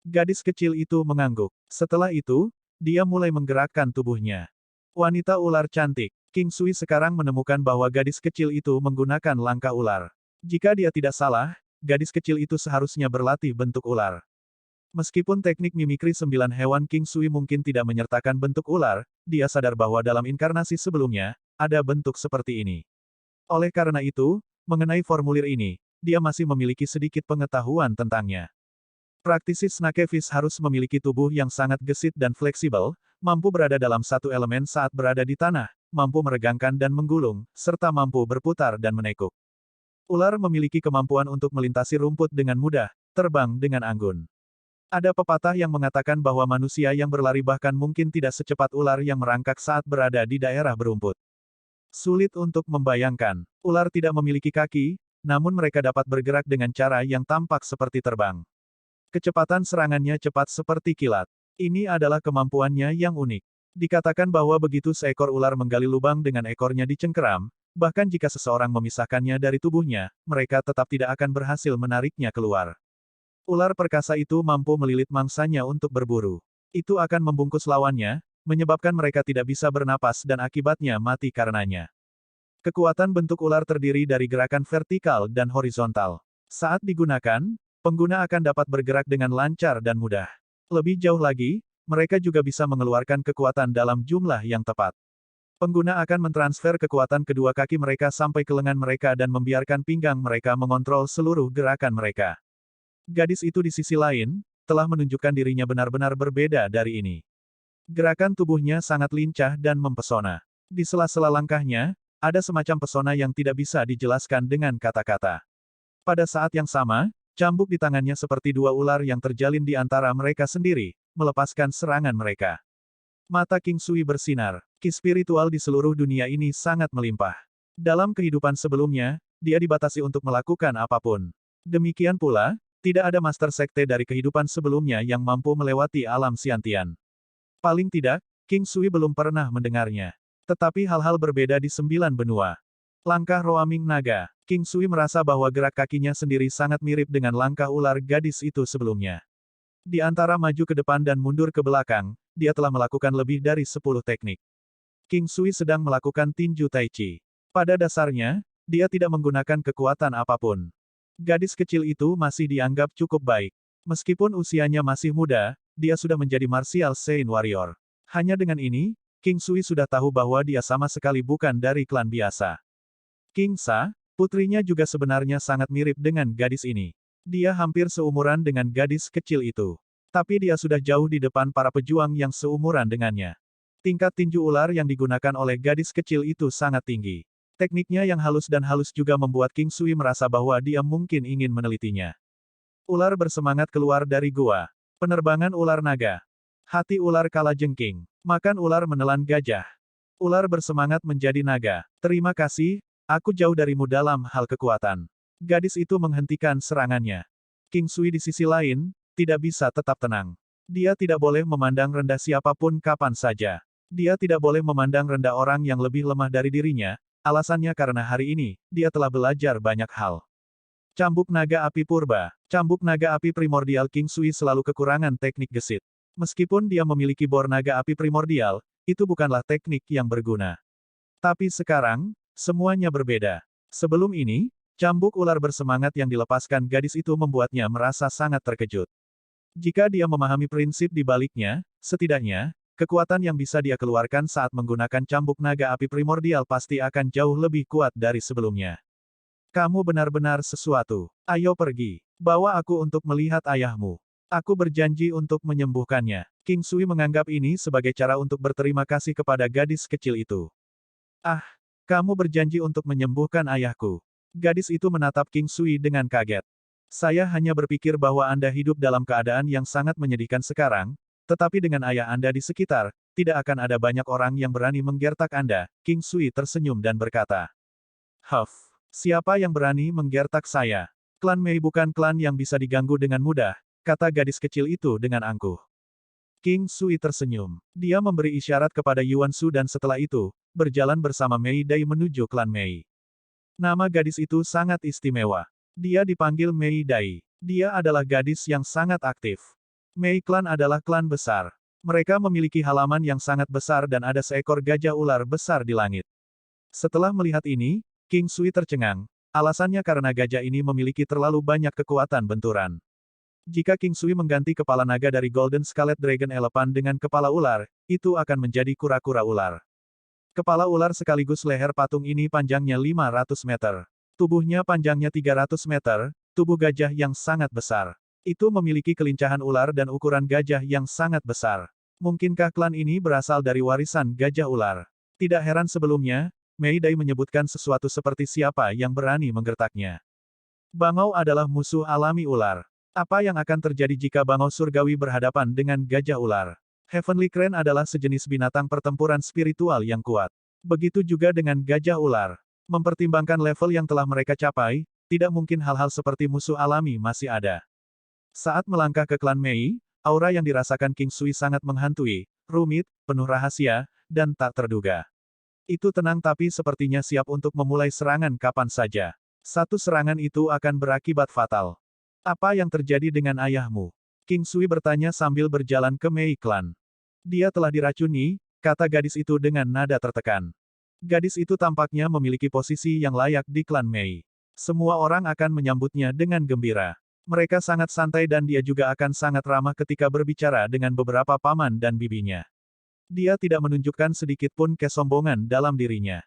Gadis kecil itu mengangguk. Setelah itu, dia mulai menggerakkan tubuhnya. Wanita ular cantik. King Sui sekarang menemukan bahwa gadis kecil itu menggunakan langkah ular. Jika dia tidak salah, gadis kecil itu seharusnya berlatih bentuk ular. Meskipun teknik mimikri 9 hewan King Sui mungkin tidak menyertakan bentuk ular, dia sadar bahwa dalam inkarnasi sebelumnya, ada bentuk seperti ini. Oleh karena itu, mengenai formulir ini, dia masih memiliki sedikit pengetahuan tentangnya. Praktisi Snakefish harus memiliki tubuh yang sangat gesit dan fleksibel, mampu berada dalam satu elemen saat berada di tanah, mampu meregangkan dan menggulung, serta mampu berputar dan menekuk. Ular memiliki kemampuan untuk melintasi rumput dengan mudah, terbang dengan anggun. Ada pepatah yang mengatakan bahwa manusia yang berlari bahkan mungkin tidak secepat ular yang merangkak saat berada di daerah berumput. Sulit untuk membayangkan, ular tidak memiliki kaki, namun mereka dapat bergerak dengan cara yang tampak seperti terbang. Kecepatan serangannya cepat seperti kilat. Ini adalah kemampuannya yang unik. Dikatakan bahwa begitu seekor ular menggali lubang dengan ekornya dicengkeram, bahkan jika seseorang memisahkannya dari tubuhnya, mereka tetap tidak akan berhasil menariknya keluar. Ular perkasa itu mampu melilit mangsanya untuk berburu. Itu akan membungkus lawannya, menyebabkan mereka tidak bisa bernapas dan akibatnya mati karenanya. Kekuatan bentuk ular terdiri dari gerakan vertikal dan horizontal. Saat digunakan, pengguna akan dapat bergerak dengan lancar dan mudah. Lebih jauh lagi, mereka juga bisa mengeluarkan kekuatan dalam jumlah yang tepat. Pengguna akan mentransfer kekuatan kedua kaki mereka sampai ke lengan mereka dan membiarkan pinggang mereka mengontrol seluruh gerakan mereka. Gadis itu di sisi lain, telah menunjukkan dirinya benar-benar berbeda dari ini. Gerakan tubuhnya sangat lincah dan mempesona. Di sela-sela langkahnya, ada semacam pesona yang tidak bisa dijelaskan dengan kata-kata. Pada saat yang sama, cambuk di tangannya seperti dua ular yang terjalin di antara mereka sendiri, melepaskan serangan mereka. Mata King Sui bersinar. Ki spiritual di seluruh dunia ini sangat melimpah. Dalam kehidupan sebelumnya, dia dibatasi untuk melakukan apapun. Demikian pula, tidak ada master sekte dari kehidupan sebelumnya yang mampu melewati alam Xiantian. Paling tidak, King Sui belum pernah mendengarnya. Tetapi hal-hal berbeda di 9 benua. Langkah roaming naga. King Sui merasa bahwa gerak kakinya sendiri sangat mirip dengan langkah ular gadis itu sebelumnya. Di antara maju ke depan dan mundur ke belakang, dia telah melakukan lebih dari 10 teknik. King Sui sedang melakukan tinju Tai Chi. Pada dasarnya, dia tidak menggunakan kekuatan apapun. Gadis kecil itu masih dianggap cukup baik. Meskipun usianya masih muda, dia sudah menjadi martial Saint Warrior. Hanya dengan ini, King Sui sudah tahu bahwa dia sama sekali bukan dari klan biasa. King Sa, putrinya juga sebenarnya sangat mirip dengan gadis ini. Dia hampir seumuran dengan gadis kecil itu. Tapi dia sudah jauh di depan para pejuang yang seumuran dengannya. Tingkat tinju ular yang digunakan oleh gadis kecil itu sangat tinggi. Tekniknya yang halus dan halus juga membuat King Sui merasa bahwa dia mungkin ingin menelitinya. Ular bersemangat keluar dari gua. Penerbangan ular naga. Hati ular kalajengking. Makan ular menelan gajah. Ular bersemangat menjadi naga. Terima kasih, aku jauh darimu dalam hal kekuatan. Gadis itu menghentikan serangannya. King Sui di sisi lain, tidak bisa tetap tenang. Dia tidak boleh memandang rendah siapapun kapan saja. Dia tidak boleh memandang rendah orang yang lebih lemah dari dirinya, alasannya karena hari ini, dia telah belajar banyak hal. Cambuk naga api purba. Cambuk naga api primordial King Sui selalu kekurangan teknik gesit. Meskipun dia memiliki bor naga api primordial, itu bukanlah teknik yang berguna. Tapi sekarang, semuanya berbeda. Sebelum ini, cambuk ular bersemangat yang dilepaskan gadis itu membuatnya merasa sangat terkejut. Jika dia memahami prinsip di baliknya, setidaknya, kekuatan yang bisa dia keluarkan saat menggunakan cambuk naga api primordial pasti akan jauh lebih kuat dari sebelumnya. Kamu benar-benar sesuatu. Ayo pergi. Bawa aku untuk melihat ayahmu. Aku berjanji untuk menyembuhkannya. King Sui menganggap ini sebagai cara untuk berterima kasih kepada gadis kecil itu. Ah, kamu berjanji untuk menyembuhkan ayahku. Gadis itu menatap King Sui dengan kaget. Saya hanya berpikir bahwa Anda hidup dalam keadaan yang sangat menyedihkan sekarang, tetapi dengan ayah Anda di sekitar, tidak akan ada banyak orang yang berani menggertak Anda. King Sui tersenyum dan berkata, Huff, siapa yang berani menggertak saya? Klan Mei bukan klan yang bisa diganggu dengan mudah, kata gadis kecil itu dengan angkuh. King Sui tersenyum. Dia memberi isyarat kepada Yuan Shu dan setelah itu, berjalan bersama Mei Dai menuju klan Mei. Nama gadis itu sangat istimewa. Dia dipanggil Mei Dai. Dia adalah gadis yang sangat aktif. Mei Klan adalah klan besar. Mereka memiliki halaman yang sangat besar dan ada seekor gajah ular besar di langit. Setelah melihat ini, King Sui tercengang. Alasannya karena gajah ini memiliki terlalu banyak kekuatan benturan. Jika King Sui mengganti kepala naga dari Golden Scarlet Dragon Elephant dengan kepala ular, itu akan menjadi kura-kura ular. Kepala ular sekaligus leher patung ini panjangnya 500 meter. Tubuhnya panjangnya 300 meter, tubuh gajah yang sangat besar. Itu memiliki kelincahan ular dan ukuran gajah yang sangat besar. Mungkinkah klan ini berasal dari warisan gajah ular? Tidak heran sebelumnya, Mei Dai menyebutkan sesuatu seperti siapa yang berani menggertaknya. Bangau adalah musuh alami ular. Apa yang akan terjadi jika bangau surgawi berhadapan dengan gajah ular? Heavenly Crane adalah sejenis binatang pertempuran spiritual yang kuat. Begitu juga dengan gajah ular. Mempertimbangkan level yang telah mereka capai, tidak mungkin hal-hal seperti musuh alami masih ada. Saat melangkah ke klan Mei, aura yang dirasakan King Sui sangat menghantui, rumit, penuh rahasia, dan tak terduga. Itu tenang tapi sepertinya siap untuk memulai serangan kapan saja. Satu serangan itu akan berakibat fatal. Apa yang terjadi dengan ayahmu? King Sui bertanya sambil berjalan ke Mei Klan. Dia telah diracuni, kata gadis itu dengan nada tertekan. Gadis itu tampaknya memiliki posisi yang layak di klan Mei. Semua orang akan menyambutnya dengan gembira. Mereka sangat santai dan dia juga akan sangat ramah ketika berbicara dengan beberapa paman dan bibinya. Dia tidak menunjukkan sedikit pun kesombongan dalam dirinya.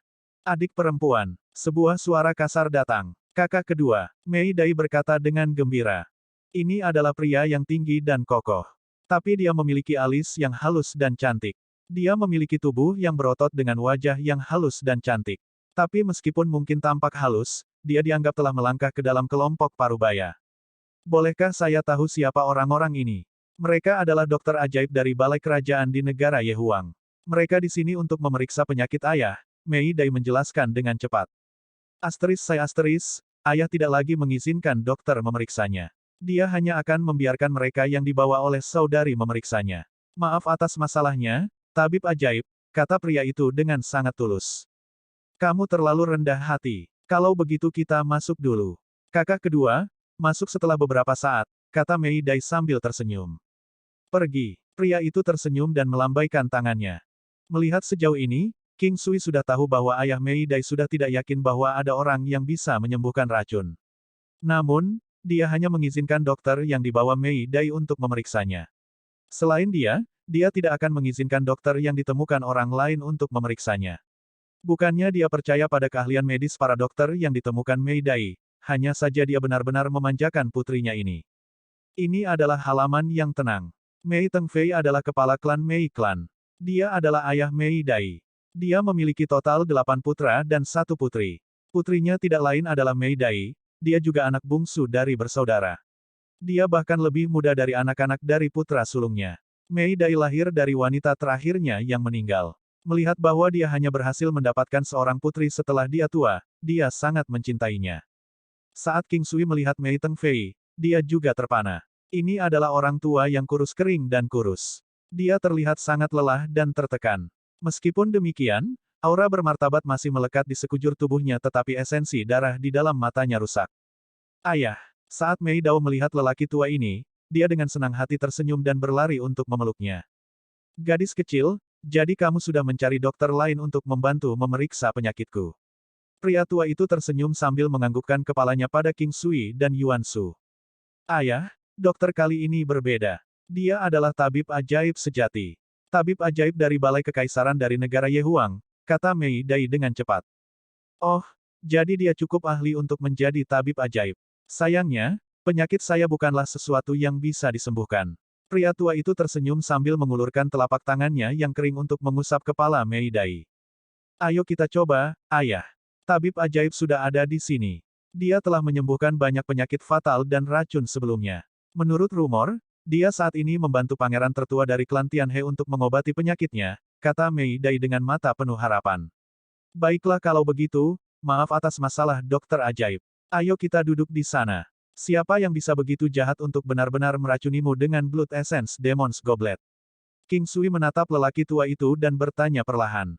Adik perempuan, sebuah suara kasar datang. Kakak kedua, Mei Dai berkata dengan gembira. Ini adalah pria yang tinggi dan kokoh. Tapi dia memiliki alis yang halus dan cantik. Dia memiliki tubuh yang berotot dengan wajah yang halus dan cantik. Tapi meskipun mungkin tampak halus, dia dianggap telah melangkah ke dalam kelompok parubaya. Bolehkah saya tahu siapa orang-orang ini? Mereka adalah dokter ajaib dari balai kerajaan di negara Yehuang. Mereka di sini untuk memeriksa penyakit ayah, Mei Dai menjelaskan dengan cepat. Ayah tidak lagi mengizinkan dokter memeriksanya. Dia hanya akan membiarkan mereka yang dibawa oleh saudari memeriksanya. Maaf atas masalahnya, tabib ajaib, kata pria itu dengan sangat tulus. Kamu terlalu rendah hati. Kalau begitu kita masuk dulu. Kakak kedua, masuk setelah beberapa saat, kata Mei Dai sambil tersenyum. Pergi. Pria itu tersenyum dan melambaikan tangannya. Melihat sejauh ini, King Sui sudah tahu bahwa ayah Mei Dai sudah tidak yakin bahwa ada orang yang bisa menyembuhkan racun. Namun, dia hanya mengizinkan dokter yang dibawa Mei Dai untuk memeriksanya. Selain dia tidak akan mengizinkan dokter yang ditemukan orang lain untuk memeriksanya. Bukannya dia percaya pada keahlian medis para dokter yang ditemukan Mei Dai, hanya saja dia benar-benar memanjakan putrinya ini. Ini adalah halaman yang tenang. Mei Tengfei adalah kepala klan Mei Klan. Dia adalah ayah Mei Dai. Dia memiliki total 8 putra dan 1 putri. Putrinya tidak lain adalah Mei Dai, dia juga anak bungsu dari bersaudara. Dia bahkan lebih muda dari anak-anak dari putra sulungnya. Mei Dai lahir dari wanita terakhirnya yang meninggal. Melihat bahwa dia hanya berhasil mendapatkan seorang putri setelah dia tua, dia sangat mencintainya. Saat King Sui melihat Mei Tengfei, dia juga terpana. Ini adalah orang tua yang kurus kering dan kurus. Dia terlihat sangat lelah dan tertekan. Meskipun demikian, aura bermartabat masih melekat di sekujur tubuhnya tetapi esensi darah di dalam matanya rusak. Ayah, saat Mei Dao melihat lelaki tua ini, dia dengan senang hati tersenyum dan berlari untuk memeluknya. Gadis kecil, jadi kamu sudah mencari dokter lain untuk membantu memeriksa penyakitku. Pria tua itu tersenyum sambil menganggukkan kepalanya pada King Sui dan Yuan Shu. Ayah, dokter kali ini berbeda. Dia adalah tabib ajaib sejati. Tabib ajaib dari Balai Kekaisaran dari negara Yehuang, kata Mei Dai dengan cepat. Oh, jadi dia cukup ahli untuk menjadi tabib ajaib. Sayangnya, penyakit saya bukanlah sesuatu yang bisa disembuhkan. Pria tua itu tersenyum sambil mengulurkan telapak tangannya yang kering untuk mengusap kepala Mei Dai. Ayo kita coba, ayah. Tabib ajaib sudah ada di sini. Dia telah menyembuhkan banyak penyakit fatal dan racun sebelumnya. Menurut rumor, dia saat ini membantu pangeran tertua dari klan Tianhe untuk mengobati penyakitnya, kata Mei Dai dengan mata penuh harapan. Baiklah kalau begitu, maaf atas masalah dokter ajaib. Ayo kita duduk di sana. Siapa yang bisa begitu jahat untuk benar-benar meracunimu dengan Blood Essence Demon's Goblet? King Sui menatap lelaki tua itu dan bertanya perlahan.